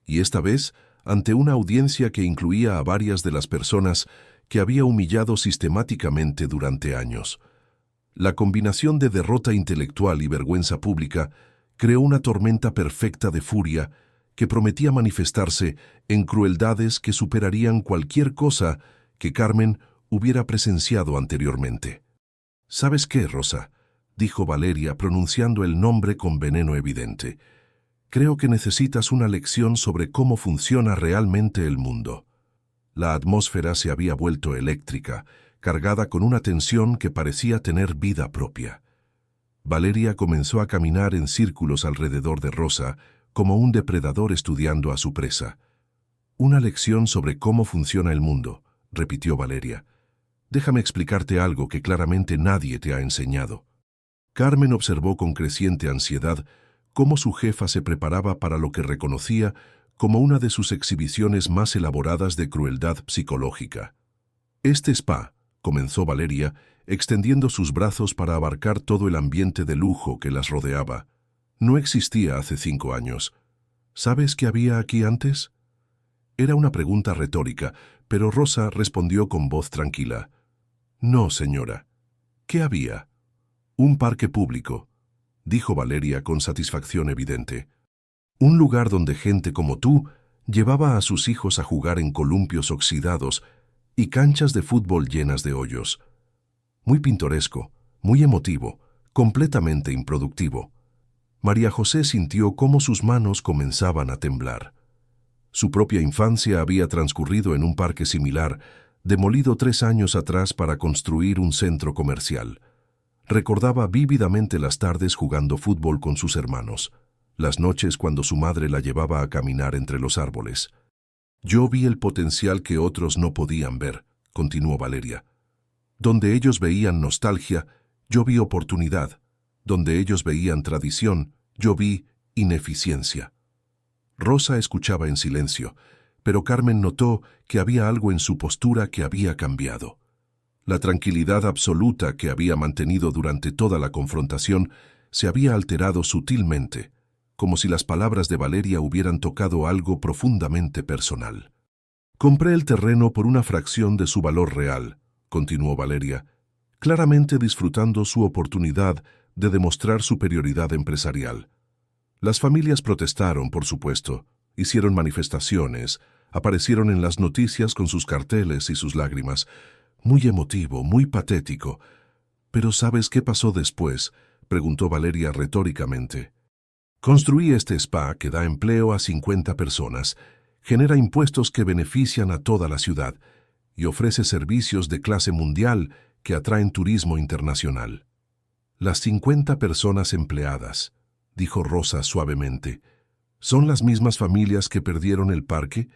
y esta vez ante una audiencia que incluía a varias de las personas que había humillado sistemáticamente durante años. La combinación de derrota intelectual y vergüenza pública creó una tormenta perfecta de furia que prometía manifestarse en crueldades que superarían cualquier cosa que Carmen hubiera presenciado anteriormente. «¿Sabes qué, Rosa?», dijo Valeria pronunciando el nombre con veneno evidente. Creo que necesitas una lección sobre cómo funciona realmente el mundo. La atmósfera se había vuelto eléctrica, cargada con una tensión que parecía tener vida propia. Valeria comenzó a caminar en círculos alrededor de Rosa, como un depredador estudiando a su presa. Una lección sobre cómo funciona el mundo, repitió Valeria. Déjame explicarte algo que claramente nadie te ha enseñado. Carmen observó con creciente ansiedad cómo su jefa se preparaba para lo que reconocía como una de sus exhibiciones más elaboradas de crueldad psicológica. Este spa, comenzó Valeria, extendiendo sus brazos para abarcar todo el ambiente de lujo que las rodeaba, no existía hace 5 años. ¿Sabes qué había aquí antes? Era una pregunta retórica, pero Rosa respondió con voz tranquila. No, señora. ¿Qué había? Un parque público, dijo Valeria con satisfacción evidente. Un lugar donde gente como tú llevaba a sus hijos a jugar en columpios oxidados y canchas de fútbol llenas de hoyos. Muy pintoresco, muy emotivo, completamente improductivo. María José sintió cómo sus manos comenzaban a temblar. Su propia infancia había transcurrido en un parque similar, demolido 3 años atrás para construir un centro comercial. Recordaba vívidamente las tardes jugando fútbol con sus hermanos, las noches cuando su madre la llevaba a caminar entre los árboles. Yo vi el potencial que otros no podían ver, continuó Valeria. Donde ellos veían nostalgia, yo vi oportunidad. Donde ellos veían tradición, yo vi ineficiencia. Rosa escuchaba en silencio, pero Carmen notó que había algo en su postura que había cambiado. La tranquilidad absoluta que había mantenido durante toda la confrontación se había alterado sutilmente, como si las palabras de Valeria hubieran tocado algo profundamente personal. Compré el terreno por una fracción de su valor real, continuó Valeria, claramente disfrutando su oportunidad de demostrar superioridad empresarial. Las familias protestaron, por supuesto, hicieron manifestaciones, aparecieron en las noticias con sus carteles y sus lágrimas. Muy emotivo, muy patético. ¿Pero sabes qué pasó después?, preguntó Valeria retóricamente. Construí este spa que da empleo a 50 personas, genera impuestos que benefician a toda la ciudad y ofrece servicios de clase mundial que atraen turismo internacional. Las 50 personas empleadas, dijo Rosa suavemente, ¿son las mismas familias que perdieron el parque?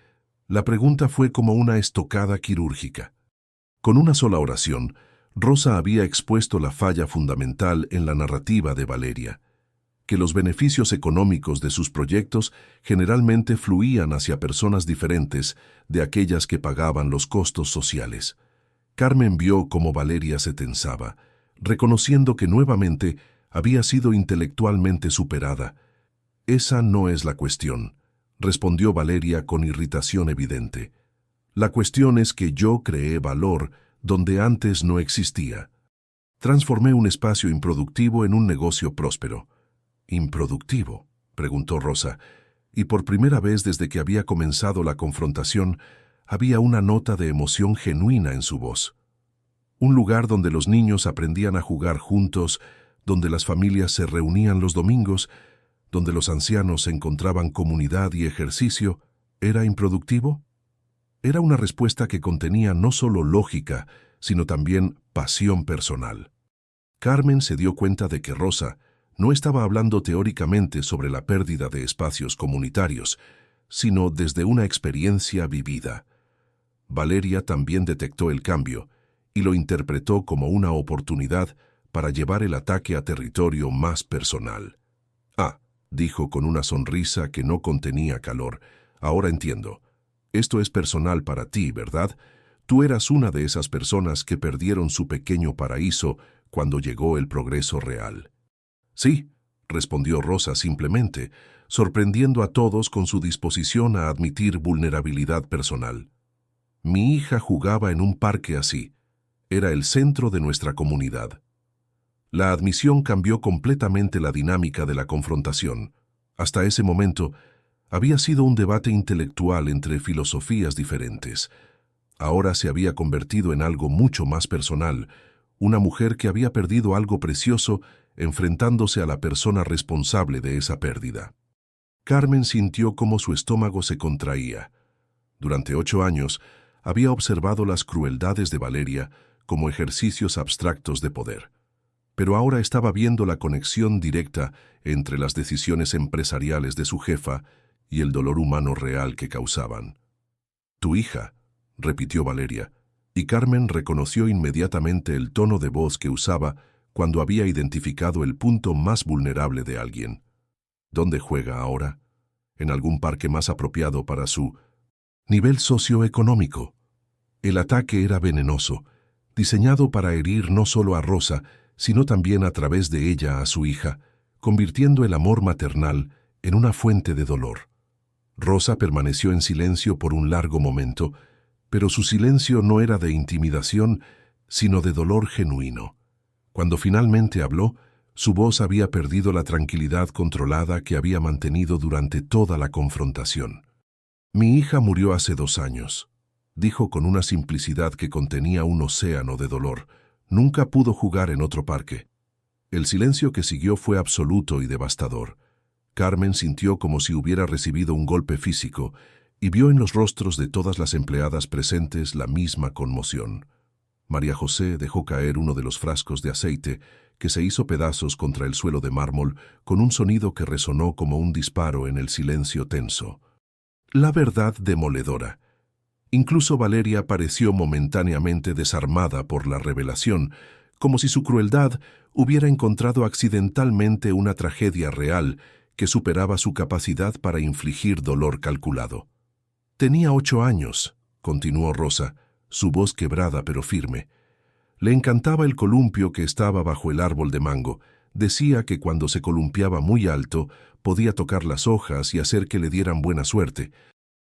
La pregunta fue como una estocada quirúrgica. Con una sola oración, Rosa había expuesto la falla fundamental en la narrativa de Valeria, que los beneficios económicos de sus proyectos generalmente fluían hacia personas diferentes de aquellas que pagaban los costos sociales. Carmen vio cómo Valeria se tensaba, reconociendo que nuevamente había sido intelectualmente superada. Esa no es la cuestión, respondió Valeria con irritación evidente. La cuestión es que yo creé valor donde antes no existía. Transformé un espacio improductivo en un negocio próspero. ¿Improductivo?, preguntó Rosa, y por primera vez desde que había comenzado la confrontación, había una nota de emoción genuina en su voz. Un lugar donde los niños aprendían a jugar juntos, donde las familias se reunían los domingos, donde los ancianos encontraban comunidad y ejercicio, ¿era improductivo? Era una respuesta que contenía no solo lógica, sino también pasión personal. Carmen se dio cuenta de que Rosa no estaba hablando teóricamente sobre la pérdida de espacios comunitarios, sino desde una experiencia vivida. Valeria también detectó el cambio y lo interpretó como una oportunidad para llevar el ataque a territorio más personal. «Ah», dijo con una sonrisa que no contenía calor, «ahora entiendo. Esto es personal para ti, ¿verdad? Tú eras una de esas personas que perdieron su pequeño paraíso cuando llegó el progreso real». «Sí», respondió Rosa simplemente, sorprendiendo a todos con su disposición a admitir vulnerabilidad personal. «Mi hija jugaba en un parque así. Era el centro de nuestra comunidad». La admisión cambió completamente la dinámica de la confrontación. Hasta ese momento, había sido un debate intelectual entre filosofías diferentes. Ahora se había convertido en algo mucho más personal, una mujer que había perdido algo precioso enfrentándose a la persona responsable de esa pérdida. Carmen sintió cómo su estómago se contraía. Durante 8 años había observado las crueldades de Valeria como ejercicios abstractos de poder. Pero ahora estaba viendo la conexión directa entre las decisiones empresariales de su jefa y el dolor humano real que causaban. «Tu hija», repitió Valeria, y Carmen reconoció inmediatamente el tono de voz que usaba cuando había identificado el punto más vulnerable de alguien. ¿Dónde juega ahora? ¿En algún parque más apropiado para su nivel socioeconómico? El ataque era venenoso, diseñado para herir no solo a Rosa, sino también a través de ella a su hija, convirtiendo el amor maternal en una fuente de dolor. Rosa permaneció en silencio por un largo momento, pero su silencio no era de intimidación, sino de dolor genuino. Cuando finalmente habló, su voz había perdido la tranquilidad controlada que había mantenido durante toda la confrontación. «Mi hija murió hace 2 años», dijo con una simplicidad que contenía un océano de dolor. «Nunca pudo jugar en otro parque». El silencio que siguió fue absoluto y devastador. Carmen sintió como si hubiera recibido un golpe físico y vio en los rostros de todas las empleadas presentes la misma conmoción. María José dejó caer uno de los frascos de aceite, que se hizo pedazos contra el suelo de mármol con un sonido que resonó como un disparo en el silencio tenso. La verdad demoledora. Incluso Valeria pareció momentáneamente desarmada por la revelación, como si su crueldad hubiera encontrado accidentalmente una tragedia real que superaba su capacidad para infligir dolor calculado. «Tenía 8 años», continuó Rosa, su voz quebrada pero firme. Le encantaba el columpio que estaba bajo el árbol de mango. Decía que cuando se columpiaba muy alto, podía tocar las hojas y hacer que le dieran buena suerte.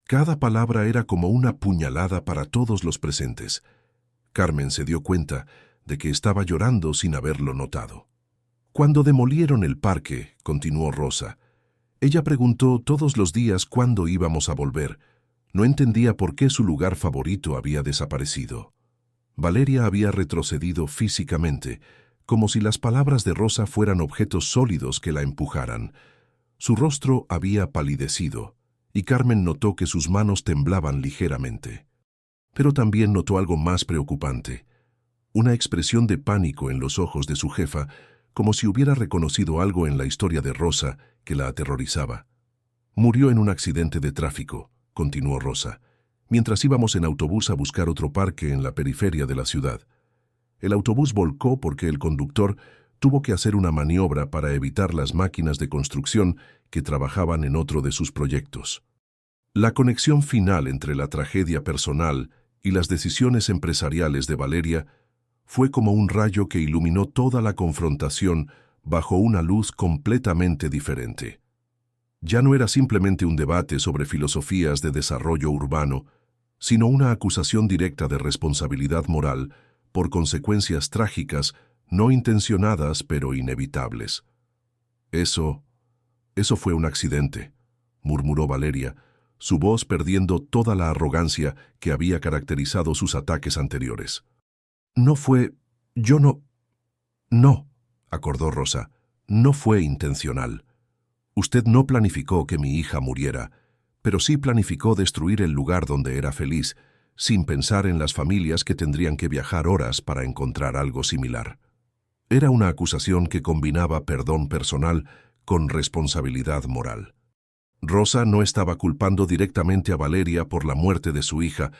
Cada palabra era como una puñalada para todos los presentes. Carmen se dio cuenta de que estaba llorando sin haberlo notado. «Cuando demolieron el parque», continuó Rosa, ella preguntó todos los días cuándo íbamos a volver. No entendía por qué su lugar favorito había desaparecido. Valeria había retrocedido físicamente, como si las palabras de Rosa fueran objetos sólidos que la empujaran. Su rostro había palidecido, y Carmen notó que sus manos temblaban ligeramente. Pero también notó algo más preocupante, una expresión de pánico en los ojos de su jefa, como si hubiera reconocido algo en la historia de Rosa que la aterrorizaba. «Murió en un accidente de tráfico», continuó Rosa, «mientras íbamos en autobús a buscar otro parque en la periferia de la ciudad. El autobús volcó porque el conductor tuvo que hacer una maniobra para evitar las máquinas de construcción que trabajaban en otro de sus proyectos». La conexión final entre la tragedia personal y las decisiones empresariales de Valeria fue como un rayo que iluminó toda la confrontación bajo una luz completamente diferente. Ya no era simplemente un debate sobre filosofías de desarrollo urbano, sino una acusación directa de responsabilidad moral por consecuencias trágicas, no intencionadas pero inevitables. Eso fue un accidente», murmuró Valeria, su voz perdiendo toda la arrogancia que había caracterizado sus ataques anteriores. «No fue... No», acordó Rosa, «no fue intencional. Usted no planificó que mi hija muriera, pero sí planificó destruir el lugar donde era feliz, sin pensar en las familias que tendrían que viajar horas para encontrar algo similar». Era una acusación que combinaba perdón personal con responsabilidad moral. Rosa no estaba culpando directamente a Valeria por la muerte de su hija,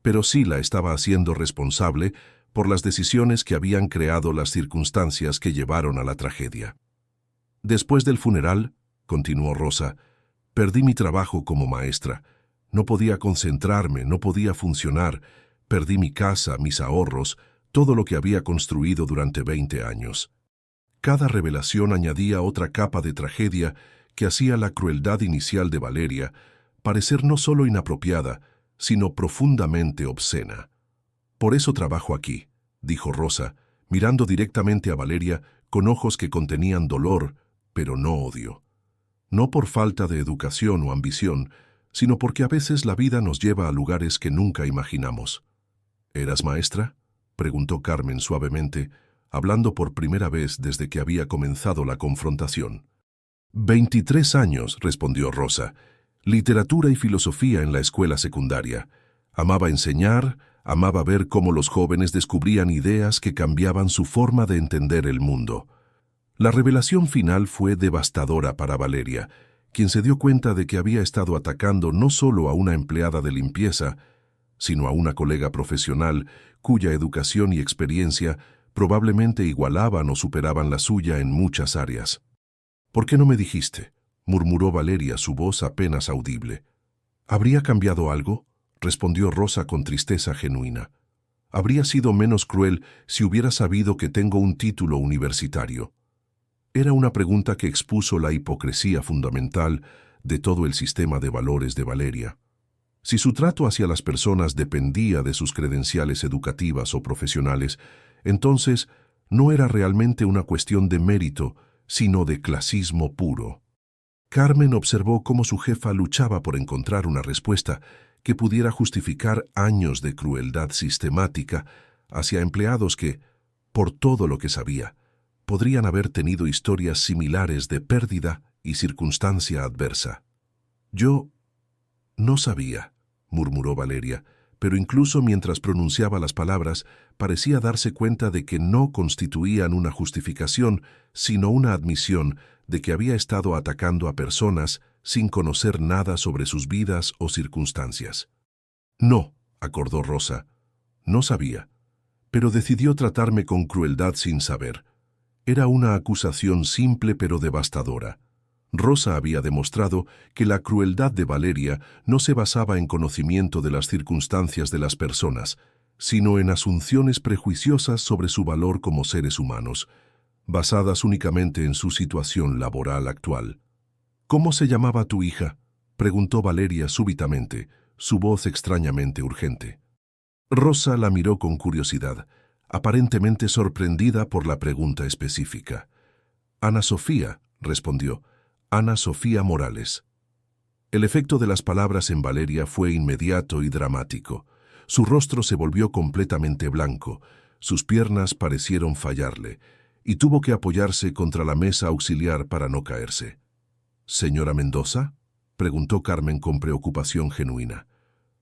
pero sí la estaba haciendo responsable por las decisiones que habían creado las circunstancias que llevaron a la tragedia. «Después del funeral», continuó Rosa, «perdí mi trabajo como maestra. No podía concentrarme, no podía funcionar. Perdí mi casa, mis ahorros, todo lo que había construido durante 20 años. Cada revelación añadía otra capa de tragedia que hacía la crueldad inicial de Valeria parecer no solo inapropiada, sino profundamente obscena. «Por eso trabajo aquí», dijo Rosa, mirando directamente a Valeria con ojos que contenían dolor, pero no odio. No por falta de educación o ambición, sino porque a veces la vida nos lleva a lugares que nunca imaginamos. «¿Eras maestra?», preguntó Carmen suavemente, hablando por primera vez desde que había comenzado la confrontación. «23 años», respondió Rosa. «Literatura y filosofía en la escuela secundaria. Amaba enseñar, amaba ver cómo los jóvenes descubrían ideas que cambiaban su forma de entender el mundo». La revelación final fue devastadora para Valeria, quien se dio cuenta de que había estado atacando no solo a una empleada de limpieza, sino a una colega profesional cuya educación y experiencia probablemente igualaban o superaban la suya en muchas áreas. «¿Por qué no me dijiste?», murmuró Valeria, su voz apenas audible. «¿Habría cambiado algo?», respondió Rosa con tristeza genuina. «Habría sido menos cruel si hubiera sabido que tengo un título universitario». Era una pregunta que expuso la hipocresía fundamental de todo el sistema de valores de Valeria. Si su trato hacia las personas dependía de sus credenciales educativas o profesionales, entonces no era realmente una cuestión de mérito, sino de clasismo puro. Carmen observó cómo su jefa luchaba por encontrar una respuesta que pudiera justificar años de crueldad sistemática hacia empleados que, por todo lo que sabía, podrían haber tenido historias similares de pérdida y circunstancia adversa. «Yo no sabía», murmuró Valeria, pero incluso mientras pronunciaba las palabras, parecía darse cuenta de que no constituían una justificación, sino una admisión de que había estado atacando a personas sin conocer nada sobre sus vidas o circunstancias. «No», acordó Rosa, «no sabía, pero decidió tratarme con crueldad sin saber». Era una acusación simple pero devastadora. Rosa había demostrado que la crueldad de Valeria no se basaba en conocimiento de las circunstancias de las personas, sino en asunciones prejuiciosas sobre su valor como seres humanos, basadas únicamente en su situación laboral actual. «¿Cómo se llamaba tu hija?», preguntó Valeria súbitamente, su voz extrañamente urgente. Rosa la miró con curiosidad, aparentemente sorprendida por la pregunta específica. «Ana Sofía», respondió, «Ana Sofía Morales». El efecto de las palabras en Valeria fue inmediato y dramático. Su rostro se volvió completamente blanco, sus piernas parecieron fallarle, y tuvo que apoyarse contra la mesa auxiliar para no caerse. «¿Señora Mendoza?», preguntó Carmen con preocupación genuina.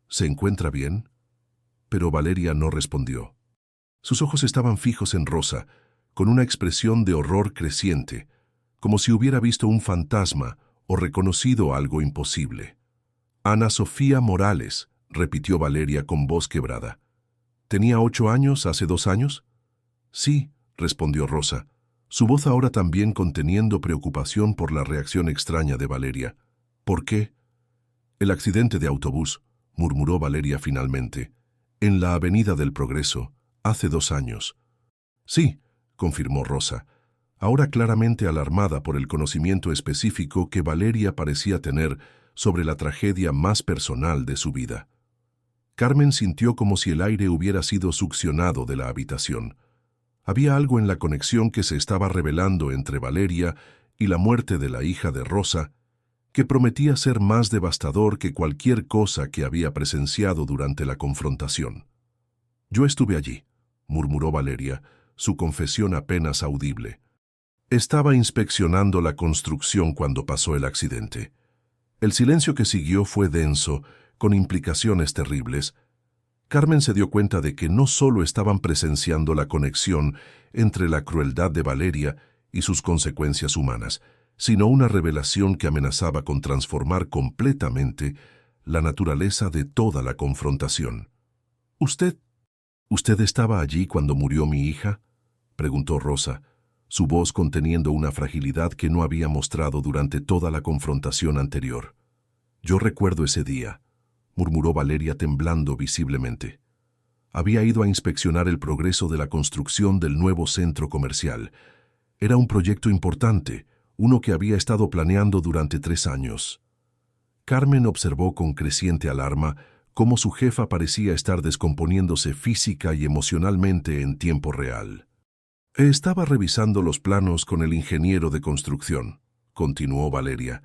«¿Se encuentra bien?». Pero Valeria no respondió. Sus ojos estaban fijos en Rosa, con una expresión de horror creciente, como si hubiera visto un fantasma o reconocido algo imposible. «Ana Sofía Morales», repitió Valeria con voz quebrada. «¿Tenía 8 años hace 2 años?» «Sí», respondió Rosa, su voz ahora también conteniendo preocupación por la reacción extraña de Valeria. «¿Por qué?» «El accidente de autobús», murmuró Valeria finalmente, «en la Avenida del Progreso, hace 2 años». «Sí», confirmó Rosa, ahora claramente alarmada por el conocimiento específico que Valeria parecía tener sobre la tragedia más personal de su vida. Carmen sintió como si el aire hubiera sido succionado de la habitación. Había algo en la conexión que se estaba revelando entre Valeria y la muerte de la hija de Rosa, que prometía ser más devastador que cualquier cosa que había presenciado durante la confrontación. «Yo estuve allí», murmuró Valeria, su confesión apenas audible. «Estaba inspeccionando la construcción cuando pasó el accidente». El silencio que siguió fue denso, con implicaciones terribles. Carmen se dio cuenta de que no solo estaban presenciando la conexión entre la crueldad de Valeria y sus consecuencias humanas, sino una revelación que amenazaba con transformar completamente la naturaleza de toda la confrontación. «¿Usted estaba allí cuando murió mi hija?», preguntó Rosa, su voz conteniendo una fragilidad que no había mostrado durante toda la confrontación anterior. «Yo recuerdo ese día», murmuró Valeria temblando visiblemente. «Había ido a inspeccionar el progreso de la construcción del nuevo centro comercial. Era un proyecto importante, uno que había estado planeando durante 3 años». Carmen observó con creciente alarma cómo su jefa parecía estar descomponiéndose física y emocionalmente en tiempo real. «Estaba revisando los planos con el ingeniero de construcción», continuó Valeria,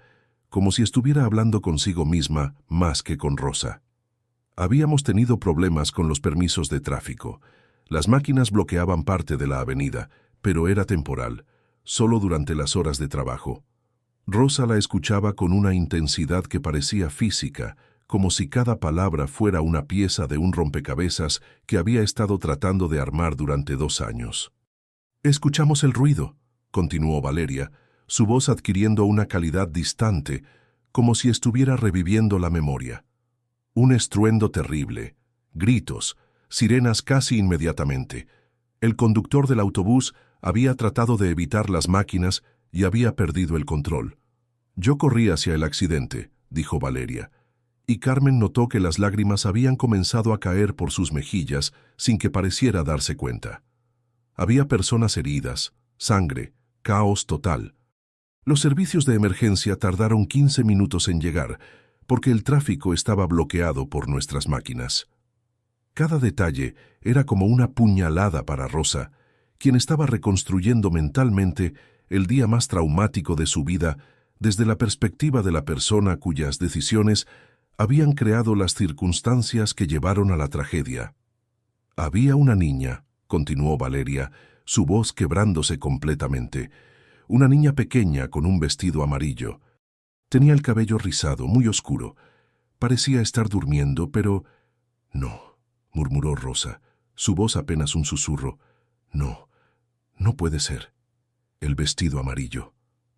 como si estuviera hablando consigo misma más que con Rosa. «Habíamos tenido problemas con los permisos de tráfico. Las máquinas bloqueaban parte de la avenida, pero era temporal, solo durante las horas de trabajo. Rosa la escuchaba con una intensidad que parecía física, como si cada palabra fuera una pieza de un rompecabezas que había estado tratando de armar durante 2 años. «Escuchamos el ruido», continuó Valeria, su voz adquiriendo una calidad distante, como si estuviera reviviendo la memoria. Un estruendo terrible, gritos, sirenas casi inmediatamente. El conductor del autobús había tratado de evitar las máquinas y había perdido el control. «Yo corrí hacia el accidente», dijo Valeria, y Carmen notó que las lágrimas habían comenzado a caer por sus mejillas sin que pareciera darse cuenta. Había personas heridas, sangre, caos total. Los servicios de emergencia tardaron 15 minutos en llegar, porque el tráfico estaba bloqueado por nuestras máquinas. Cada detalle era como una puñalada para Rosa, quien estaba reconstruyendo mentalmente el día más traumático de su vida desde la perspectiva de la persona cuyas decisiones habían creado las circunstancias que llevaron a la tragedia. «Había una niña», continuó Valeria, su voz quebrándose completamente, «una niña pequeña con un vestido amarillo. Tenía el cabello rizado, muy oscuro. Parecía estar durmiendo, pero...» «No», murmuró Rosa, su voz apenas un susurro. «No, no puede ser». «El vestido amarillo»,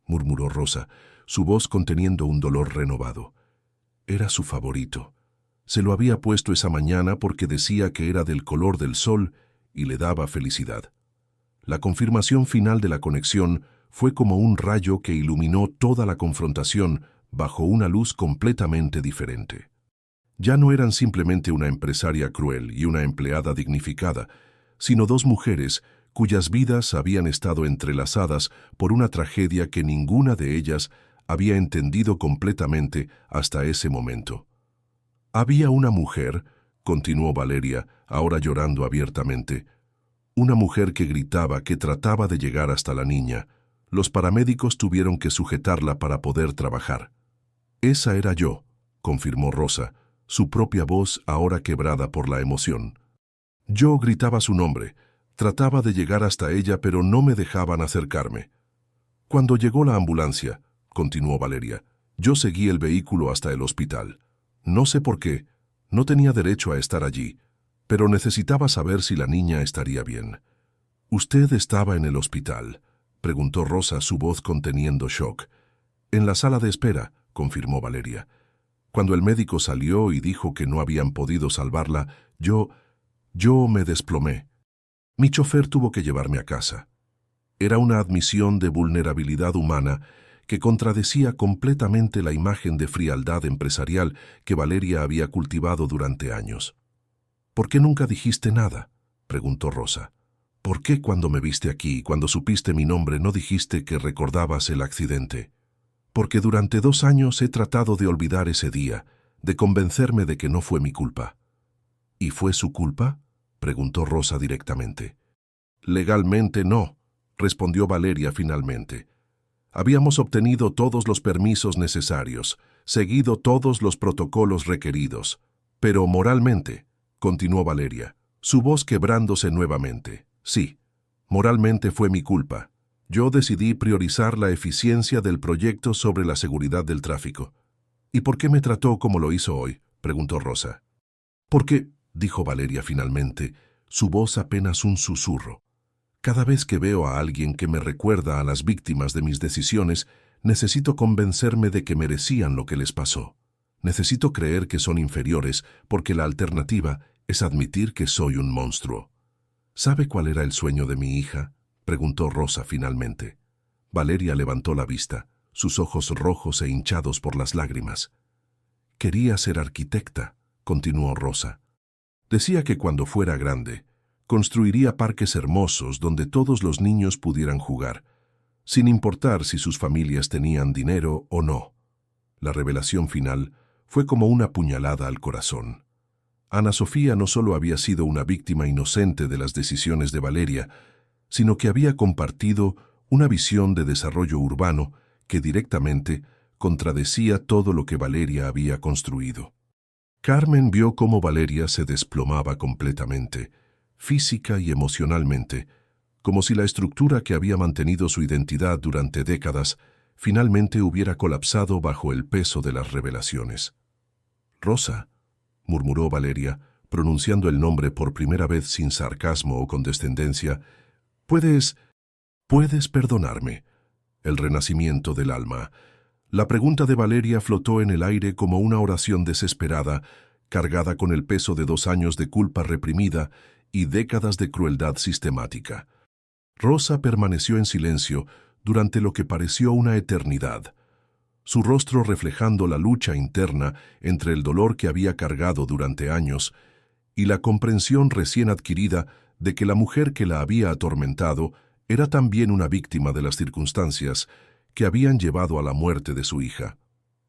murmuró Rosa, su voz conteniendo un dolor renovado. Era su favorito. Se lo había puesto esa mañana porque decía que era del color del sol y le daba felicidad. La confirmación final de la conexión fue como un rayo que iluminó toda la confrontación bajo una luz completamente diferente. Ya no eran simplemente una empresaria cruel y una empleada dignificada, sino 2 mujeres cuyas vidas habían estado entrelazadas por una tragedia que ninguna de ellas había entendido completamente hasta ese momento. «Había una mujer», continuó Valeria, ahora llorando abiertamente, «una mujer que gritaba, que trataba de llegar hasta la niña. Los paramédicos tuvieron que sujetarla para poder trabajar». «Esa era yo», confirmó Rosa, su propia voz ahora quebrada por la emoción. «Yo gritaba su nombre, trataba de llegar hasta ella, pero no me dejaban acercarme. Cuando llegó la ambulancia», continuó Valeria, «yo seguí el vehículo hasta el hospital. No sé por qué, no tenía derecho a estar allí, pero necesitaba saber si la niña estaría bien». «¿Usted estaba en el hospital?», preguntó Rosa, su voz conteniendo shock. «En la sala de espera», confirmó Valeria. «Cuando el médico salió y dijo que no habían podido salvarla, yo me desplomé. Mi chofer tuvo que llevarme a casa». Era una admisión de vulnerabilidad humana que contradecía completamente la imagen de frialdad empresarial que Valeria había cultivado durante años. «¿Por qué nunca dijiste nada?», preguntó Rosa. «¿Por qué cuando me viste aquí, cuando supiste mi nombre, no dijiste que recordabas el accidente?» «Porque durante 2 años he tratado de olvidar ese día, de convencerme de que no fue mi culpa». «¿Y fue su culpa?», preguntó Rosa directamente. «Legalmente no», respondió Valeria finalmente. «Habíamos obtenido todos los permisos necesarios, seguido todos los protocolos requeridos. Pero moralmente», continuó Valeria, su voz quebrándose nuevamente, «sí, moralmente fue mi culpa. Yo decidí priorizar la eficiencia del proyecto sobre la seguridad del tráfico». «¿Y por qué me trató como lo hizo hoy?», preguntó Rosa. «Porque», dijo Valeria finalmente, su voz apenas un susurro, «cada vez que veo a alguien que me recuerda a las víctimas de mis decisiones, necesito convencerme de que merecían lo que les pasó. Necesito creer que son inferiores, porque la alternativa es admitir que soy un monstruo». «¿Sabe cuál era el sueño de mi hija?», preguntó Rosa finalmente. Valeria levantó la vista, sus ojos rojos e hinchados por las lágrimas. «Quería ser arquitecta», continuó Rosa. «Decía que cuando fuera grande, construiría parques hermosos donde todos los niños pudieran jugar, sin importar si sus familias tenían dinero o no». La revelación final fue como una puñalada al corazón. Ana Sofía no solo había sido una víctima inocente de las decisiones de Valeria, sino que había compartido una visión de desarrollo urbano que directamente contradecía todo lo que Valeria había construido. Carmen vio cómo Valeria se desplomaba completamente, física y emocionalmente, como si la estructura que había mantenido su identidad durante décadas finalmente hubiera colapsado bajo el peso de las revelaciones. «Rosa», murmuró Valeria, pronunciando el nombre por primera vez sin sarcasmo o condescendencia, «puedes perdonarme». El renacimiento del alma. La pregunta de Valeria flotó en el aire como una oración desesperada, cargada con el peso de 2 años de culpa reprimida y décadas de crueldad sistemática. Rosa permaneció en silencio durante lo que pareció una eternidad, su rostro reflejando la lucha interna entre el dolor que había cargado durante años y la comprensión recién adquirida de que la mujer que la había atormentado era también una víctima de las circunstancias que habían llevado a la muerte de su hija.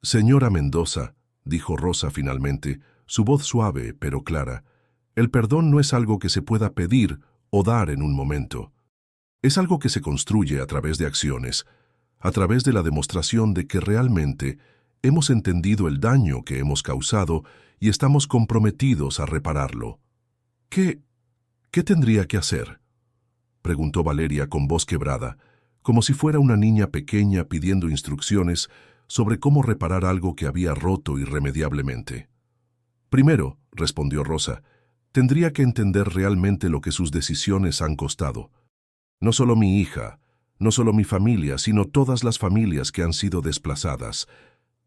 «Señora Mendoza», dijo Rosa finalmente, su voz suave pero clara, «el perdón no es algo que se pueda pedir o dar en un momento. Es algo que se construye a través de acciones, a través de la demostración de que realmente hemos entendido el daño que hemos causado y estamos comprometidos a repararlo». ¿Qué tendría que hacer?», preguntó Valeria con voz quebrada, como si fuera una niña pequeña pidiendo instrucciones sobre cómo reparar algo que había roto irremediablemente. «Primero», respondió Rosa, «tendría que entender realmente lo que sus decisiones han costado. No solo mi hija, no solo mi familia, sino todas las familias que han sido desplazadas,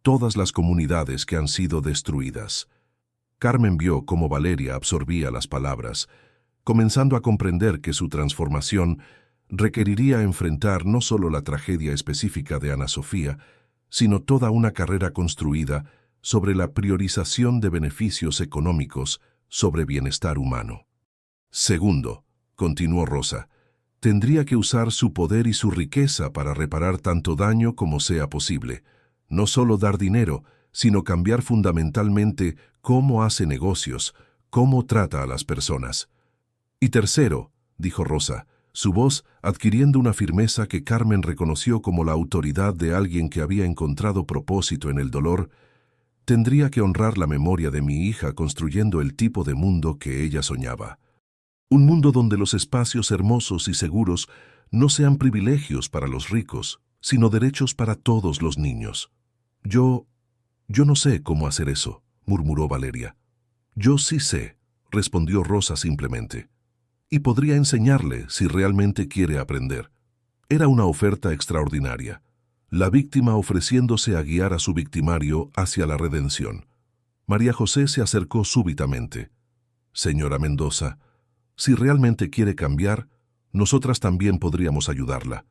todas las comunidades que han sido destruidas». Carmen vio cómo Valeria absorbía las palabras, comenzando a comprender que su transformación requeriría enfrentar no solo la tragedia específica de Ana Sofía, sino toda una carrera construida sobre la priorización de beneficios económicos sobre bienestar humano. «Segundo», continuó Rosa, «tendría que usar su poder y su riqueza para reparar tanto daño como sea posible. No solo dar dinero, sino cambiar fundamentalmente cómo hace negocios, cómo trata a las personas». «Y tercero», dijo Rosa, su voz adquiriendo una firmeza que Carmen reconoció como la autoridad de alguien que había encontrado propósito en el dolor, «tendría que honrar la memoria de mi hija construyendo el tipo de mundo que ella soñaba. Un mundo donde los espacios hermosos y seguros no sean privilegios para los ricos, sino derechos para todos los niños». Yo no sé cómo hacer eso», murmuró Valeria. «Yo sí sé», respondió Rosa simplemente. «Y podría enseñarle si realmente quiere aprender». Era una oferta extraordinaria. La víctima ofreciéndose a guiar a su victimario hacia la redención. María José se acercó súbitamente. «Señora Mendoza, si realmente quiere cambiar, nosotras también podríamos ayudarla.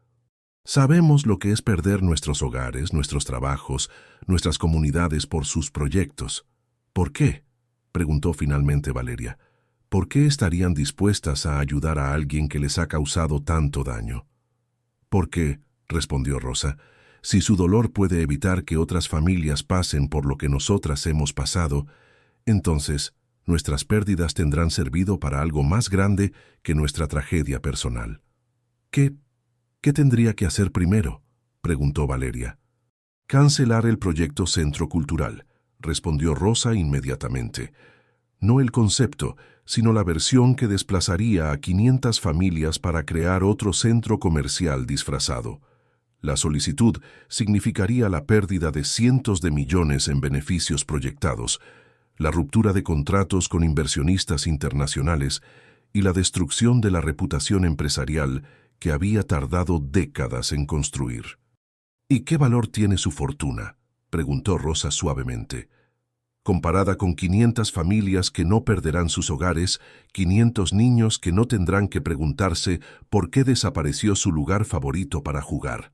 Sabemos lo que es perder nuestros hogares, nuestros trabajos, nuestras comunidades por sus proyectos. ¿Por qué?», preguntó finalmente Valeria. «¿Por qué estarían dispuestas a ayudar a alguien que les ha causado tanto daño?». «Porque», respondió Rosa, «si su dolor puede evitar que otras familias pasen por lo que nosotras hemos pasado, entonces nuestras pérdidas tendrán servido para algo más grande que nuestra tragedia personal». ¿Qué tendría que hacer primero?», preguntó Valeria. «Cancelar el proyecto Centro Cultural», respondió Rosa inmediatamente. «No el concepto, sino la versión que desplazaría a 500 familias para crear otro centro comercial disfrazado. La solicitud significaría la pérdida de cientos de millones en beneficios proyectados, la ruptura de contratos con inversionistas internacionales y la destrucción de la reputación empresarial que había tardado décadas en construir». «¿Y qué valor tiene su fortuna?», preguntó Rosa suavemente. «Comparada con 500 familias que no perderán sus hogares, 500 niños que no tendrán que preguntarse por qué desapareció su lugar favorito para jugar».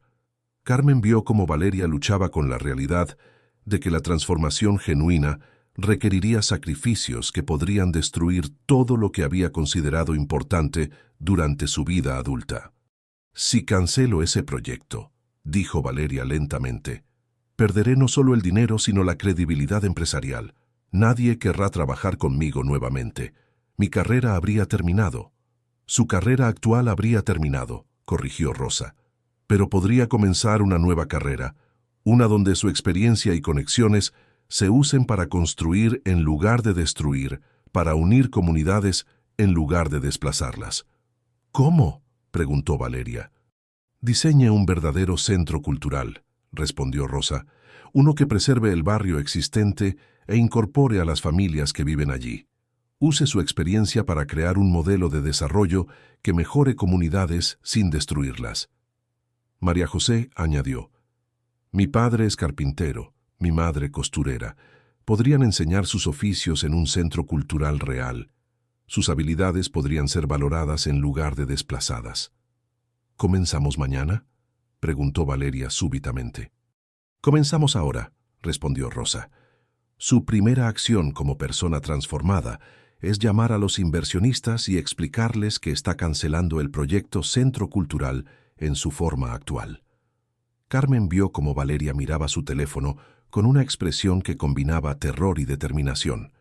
Carmen vio cómo Valeria luchaba con la realidad de que la transformación genuina requeriría sacrificios que podrían destruir todo lo que había considerado importante durante su vida adulta. «Si cancelo ese proyecto», dijo Valeria lentamente, «perderé no solo el dinero sino la credibilidad empresarial. Nadie querrá trabajar conmigo nuevamente. Mi carrera habría terminado». «Su carrera actual habría terminado», corrigió Rosa, «pero podría comenzar una nueva carrera, una donde su experiencia y conexiones se usen para construir en lugar de destruir, para unir comunidades en lugar de desplazarlas». «¿Cómo?», preguntó Valeria. «Diseñe un verdadero centro cultural», respondió Rosa. Uno que preserve el barrio existente e incorpore a las familias que viven allí. Use su experiencia para crear un modelo de desarrollo que mejore comunidades sin destruirlas. María José añadió: Mi padre es carpintero, mi madre costurera. Podrían enseñar sus oficios en un centro cultural real. Sus habilidades podrían ser valoradas en lugar de desplazadas. ¿Comenzamos mañana?, preguntó Valeria súbitamente. Comenzamos ahora, respondió Rosa. Su primera acción como persona transformada es llamar a los inversionistas y explicarles que está cancelando el proyecto Centro Cultural en su forma actual. Carmen vio cómo Valeria miraba su teléfono con una expresión que combinaba terror y determinación.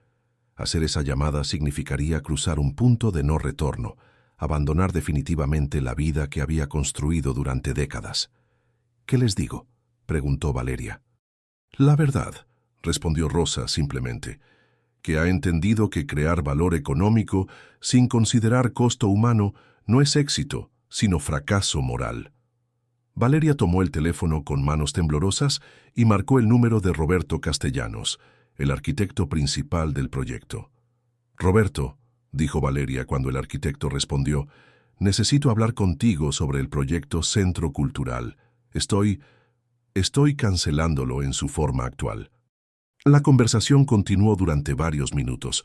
Hacer esa llamada significaría cruzar un punto de no retorno, abandonar definitivamente la vida que había construido durante décadas. ¿Qué les digo?, preguntó Valeria. La verdad, respondió Rosa simplemente, que ha entendido que crear valor económico sin considerar costo humano no es éxito, sino fracaso moral. Valeria tomó el teléfono con manos temblorosas y marcó el número de Roberto Castellanos, el arquitecto principal del proyecto. Roberto, dijo Valeria cuando el arquitecto respondió, necesito hablar contigo sobre el proyecto Centro Cultural. Estoy cancelándolo en su forma actual. La conversación continuó durante varios minutos,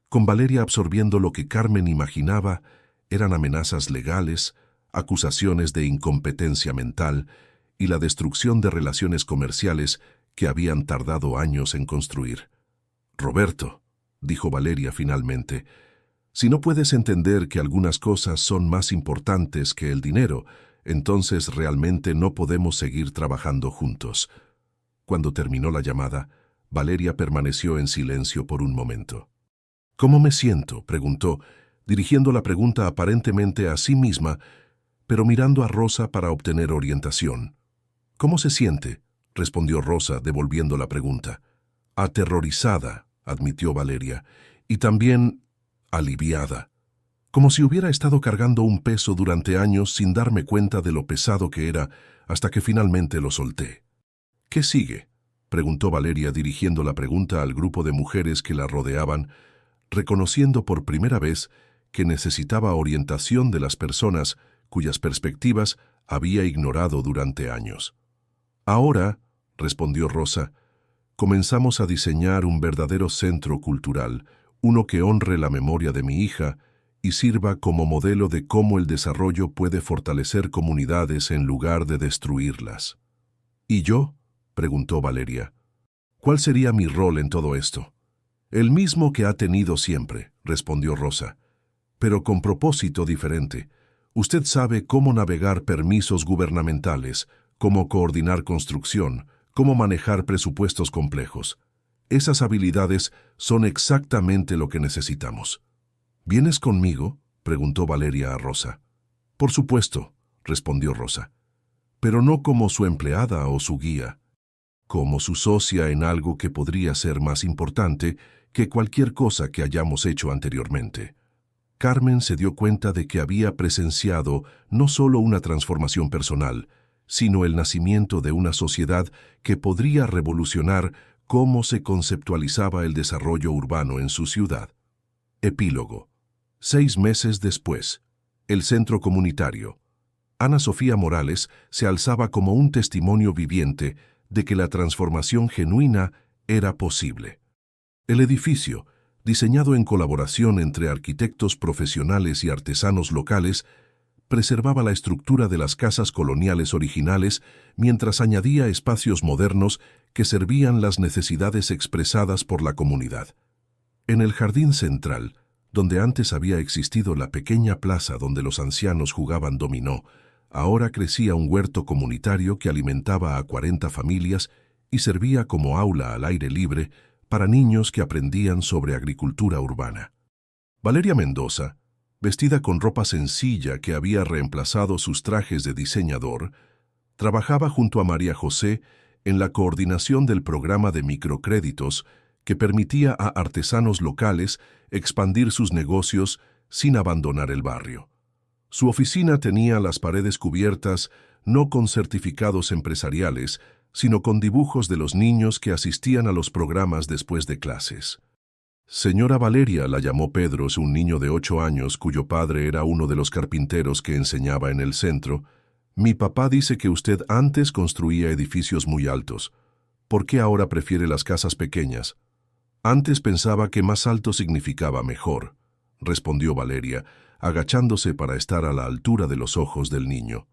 con Valeria absorbiendo lo que Carmen imaginaba eran amenazas legales, acusaciones de incompetencia mental y la destrucción de relaciones comerciales que habían tardado años en construir. Roberto, dijo Valeria finalmente, si no puedes entender que algunas cosas son más importantes que el dinero, entonces realmente no podemos seguir trabajando juntos. Cuando terminó la llamada, Valeria permaneció en silencio por un momento. ¿Cómo me siento?, preguntó, dirigiendo la pregunta aparentemente a sí misma, pero mirando a Rosa para obtener orientación. ¿Cómo se siente?, respondió Rosa, devolviendo la pregunta. Aterrorizada, admitió Valeria, y también aliviada, como si hubiera estado cargando un peso durante años sin darme cuenta de lo pesado que era hasta que finalmente lo solté. ¿Qué sigue?, preguntó Valeria dirigiendo la pregunta al grupo de mujeres que la rodeaban, reconociendo por primera vez que necesitaba orientación de las personas cuyas perspectivas había ignorado durante años. Ahora, respondió Rosa, comenzamos a diseñar un verdadero centro cultural, uno que honre la memoria de mi hija y sirva como modelo de cómo el desarrollo puede fortalecer comunidades en lugar de destruirlas. ¿Y yo?, preguntó Valeria. ¿Cuál sería mi rol en todo esto? El mismo que ha tenido siempre, respondió Rosa, pero con propósito diferente. Usted sabe cómo navegar permisos gubernamentales, cómo coordinar construcción, cómo manejar presupuestos complejos. Esas habilidades son exactamente lo que necesitamos. ¿Vienes conmigo?, preguntó Valeria a Rosa. Por supuesto, respondió Rosa, pero no como su empleada o su guía, como su socia en algo que podría ser más importante que cualquier cosa que hayamos hecho anteriormente. Carmen se dio cuenta de que había presenciado no solo una transformación personal, sino el nacimiento de una sociedad que podría revolucionar cómo se conceptualizaba el desarrollo urbano en su ciudad. Epílogo. 6 meses después, el centro comunitario. Ana Sofía Morales se alzaba como un testimonio viviente de que la transformación genuina era posible. El edificio, diseñado en colaboración entre arquitectos profesionales y artesanos locales, preservaba la estructura de las casas coloniales originales mientras añadía espacios modernos que servían las necesidades expresadas por la comunidad. En el jardín central, donde antes había existido la pequeña plaza donde los ancianos jugaban dominó, ahora crecía un huerto comunitario que alimentaba a 40 familias y servía como aula al aire libre para niños que aprendían sobre agricultura urbana. Valeria Mendoza, vestida con ropa sencilla que había reemplazado sus trajes de diseñador, trabajaba junto a María José en la coordinación del programa de microcréditos que permitía a artesanos locales expandir sus negocios sin abandonar el barrio. Su oficina tenía las paredes cubiertas no con certificados empresariales, sino con dibujos de los niños que asistían a los programas después de clases. Señora Valeria, la llamó Pedros, un niño de 8 años cuyo padre era uno de los carpinteros que enseñaba en el centro. Mi papá dice que usted antes construía edificios muy altos. ¿Por qué ahora prefiere las casas pequeñas? Antes pensaba que más alto significaba mejor, respondió Valeria, agachándose para estar a la altura de los ojos del niño.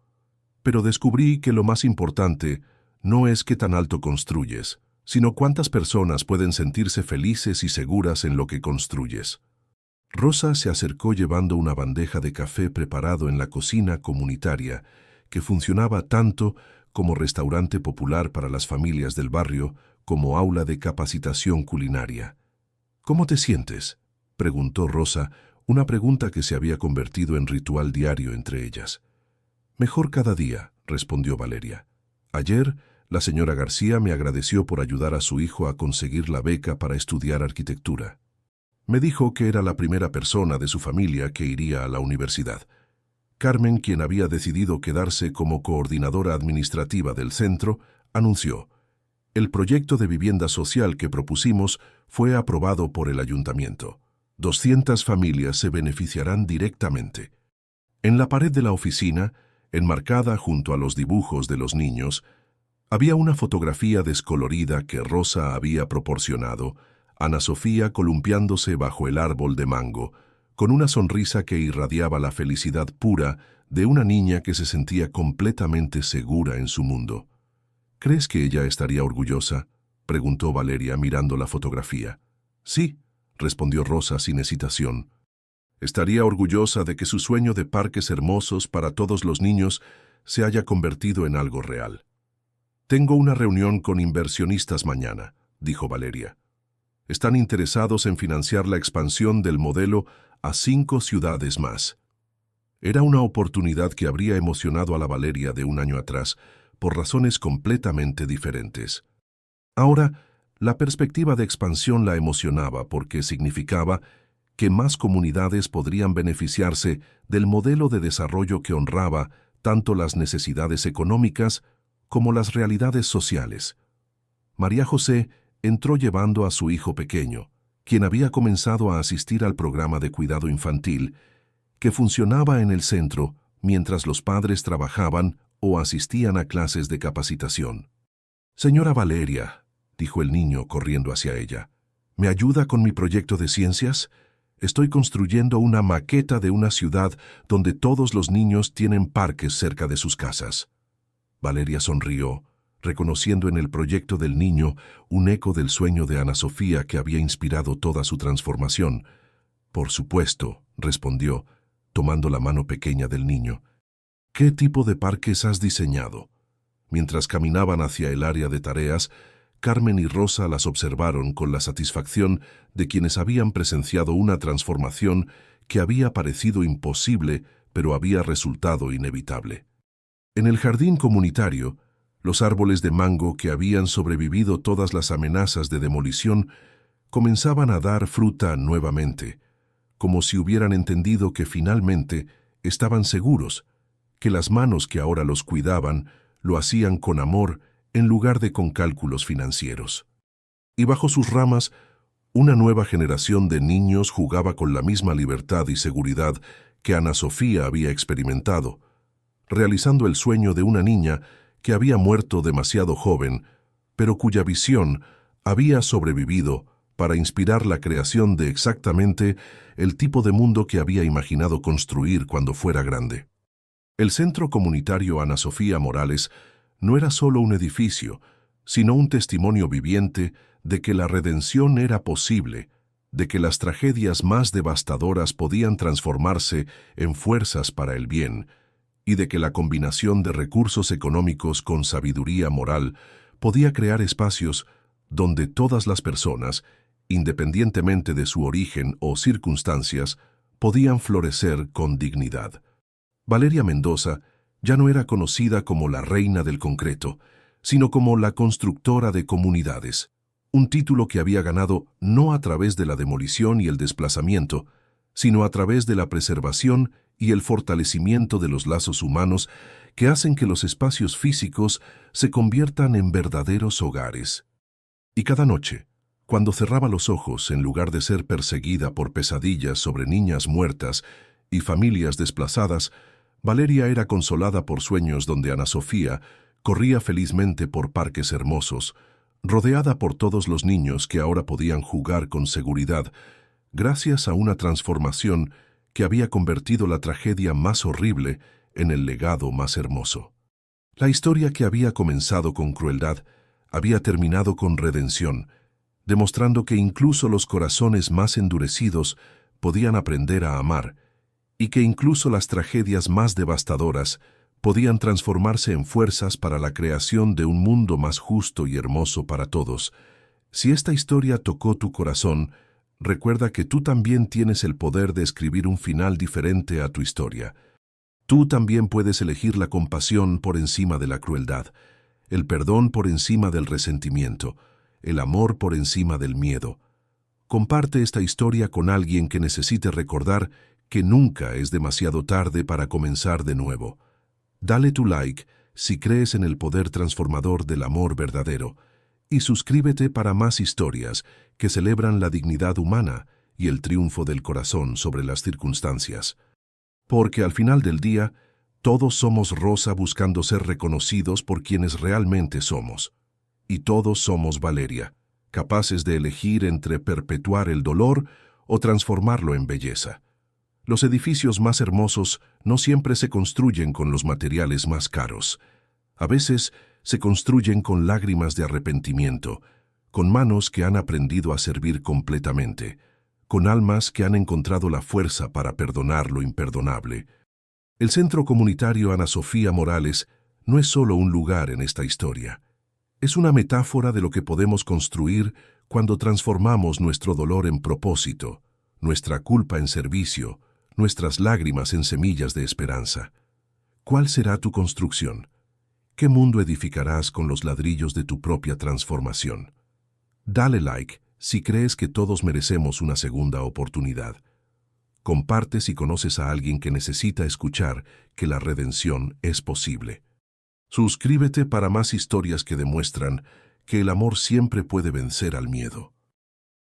Pero descubrí que lo más importante no es qué tan alto construyes, sino cuántas personas pueden sentirse felices y seguras en lo que construyes. Rosa se acercó llevando una bandeja de café preparado en la cocina comunitaria, que funcionaba tanto como restaurante popular para las familias del barrio, como aula de capacitación culinaria. ¿Cómo te sientes?, preguntó Rosa, una pregunta que se había convertido en ritual diario entre ellas. Mejor cada día, respondió Valeria. Ayer, la señora García me agradeció por ayudar a su hijo a conseguir la beca para estudiar arquitectura. Me dijo que era la primera persona de su familia que iría a la universidad. Carmen, quien había decidido quedarse como coordinadora administrativa del centro, anunció: el proyecto de vivienda social que propusimos fue aprobado por el ayuntamiento. 200 familias se beneficiarán directamente. En la pared de la oficina, enmarcada junto a los dibujos de los niños, había una fotografía descolorida que Rosa había proporcionado, Ana Sofía columpiándose bajo el árbol de mango, con una sonrisa que irradiaba la felicidad pura de una niña que se sentía completamente segura en su mundo. ¿Crees que ella estaría orgullosa?, preguntó Valeria mirando la fotografía. Sí, respondió Rosa sin hesitación. Estaría orgullosa de que su sueño de parques hermosos para todos los niños se haya convertido en algo real. Tengo una reunión con inversionistas mañana, dijo Valeria. Están interesados en financiar la expansión del modelo a 5 ciudades más. Era una oportunidad que habría emocionado a la Valeria de un año atrás, por razones completamente diferentes. Ahora, la perspectiva de expansión la emocionaba porque significaba que más comunidades podrían beneficiarse del modelo de desarrollo que honraba tanto las necesidades económicas como las realidades sociales. María José entró llevando a su hijo pequeño, quien había comenzado a asistir al programa de cuidado infantil, que funcionaba en el centro mientras los padres trabajaban o asistían a clases de capacitación. Señora Valeria, dijo el niño corriendo hacia ella, ¿me ayuda con mi proyecto de ciencias? Estoy construyendo una maqueta de una ciudad donde todos los niños tienen parques cerca de sus casas. Valeria sonrió, reconociendo en el proyecto del niño un eco del sueño de Ana Sofía que había inspirado toda su transformación. Por supuesto, respondió, tomando la mano pequeña del niño. ¿Qué tipo de parques has diseñado? Mientras caminaban hacia el área de tareas, Carmen y Rosa las observaron con la satisfacción de quienes habían presenciado una transformación que había parecido imposible, pero había resultado inevitable. En el jardín comunitario, los árboles de mango que habían sobrevivido todas las amenazas de demolición comenzaban a dar fruta nuevamente, como si hubieran entendido que finalmente estaban seguros, que las manos que ahora los cuidaban lo hacían con amor en lugar de con cálculos financieros. Y bajo sus ramas, una nueva generación de niños jugaba con la misma libertad y seguridad que Ana Sofía había experimentado, realizando el sueño de una niña que había muerto demasiado joven, pero cuya visión había sobrevivido para inspirar la creación de exactamente el tipo de mundo que había imaginado construir cuando fuera grande. El Centro Comunitario Ana Sofía Morales no era solo un edificio, sino un testimonio viviente de que la redención era posible, de que las tragedias más devastadoras podían transformarse en fuerzas para el bien, y de que la combinación de recursos económicos con sabiduría moral podía crear espacios donde todas las personas, independientemente de su origen o circunstancias, podían florecer con dignidad. Valeria Mendoza ya no era conocida como la reina del concreto, sino como la constructora de comunidades, un título que había ganado no a través de la demolición y el desplazamiento, sino a través de la preservación y el fortalecimiento de los lazos humanos que hacen que los espacios físicos se conviertan en verdaderos hogares. Y cada noche, cuando cerraba los ojos, en lugar de ser perseguida por pesadillas sobre niñas muertas y familias desplazadas, Valeria era consolada por sueños donde Ana Sofía corría felizmente por parques hermosos, rodeada por todos los niños que ahora podían jugar con seguridad, gracias a una transformación que había convertido la tragedia más horrible en el legado más hermoso. La historia que había comenzado con crueldad había terminado con redención, demostrando que incluso los corazones más endurecidos podían aprender a amar, y que incluso las tragedias más devastadoras podían transformarse en fuerzas para la creación de un mundo más justo y hermoso para todos. Si esta historia tocó tu corazón, recuerda que tú también tienes el poder de escribir un final diferente a tu historia. Tú también puedes elegir la compasión por encima de la crueldad, el perdón por encima del resentimiento, el amor por encima del miedo. Comparte esta historia con alguien que necesite recordar que nunca es demasiado tarde para comenzar de nuevo. Dale tu like si crees en el poder transformador del amor verdadero y suscríbete para más historias que celebran la dignidad humana y el triunfo del corazón sobre las circunstancias. Porque al final del día, todos somos Rosa buscando ser reconocidos por quienes realmente somos. Y todos somos Valeria, capaces de elegir entre perpetuar el dolor o transformarlo en belleza. Los edificios más hermosos no siempre se construyen con los materiales más caros. A veces se construyen con lágrimas de arrepentimiento, con manos que han aprendido a servir completamente, con almas que han encontrado la fuerza para perdonar lo imperdonable. El Centro Comunitario Ana Sofía Morales no es solo un lugar en esta historia. Es una metáfora de lo que podemos construir cuando transformamos nuestro dolor en propósito, nuestra culpa en servicio, nuestras lágrimas en semillas de esperanza. ¿Cuál será tu construcción? ¿Qué mundo edificarás con los ladrillos de tu propia transformación? Dale like si crees que todos merecemos una segunda oportunidad. Comparte si conoces a alguien que necesita escuchar que la redención es posible. Suscríbete para más historias que demuestran que el amor siempre puede vencer al miedo.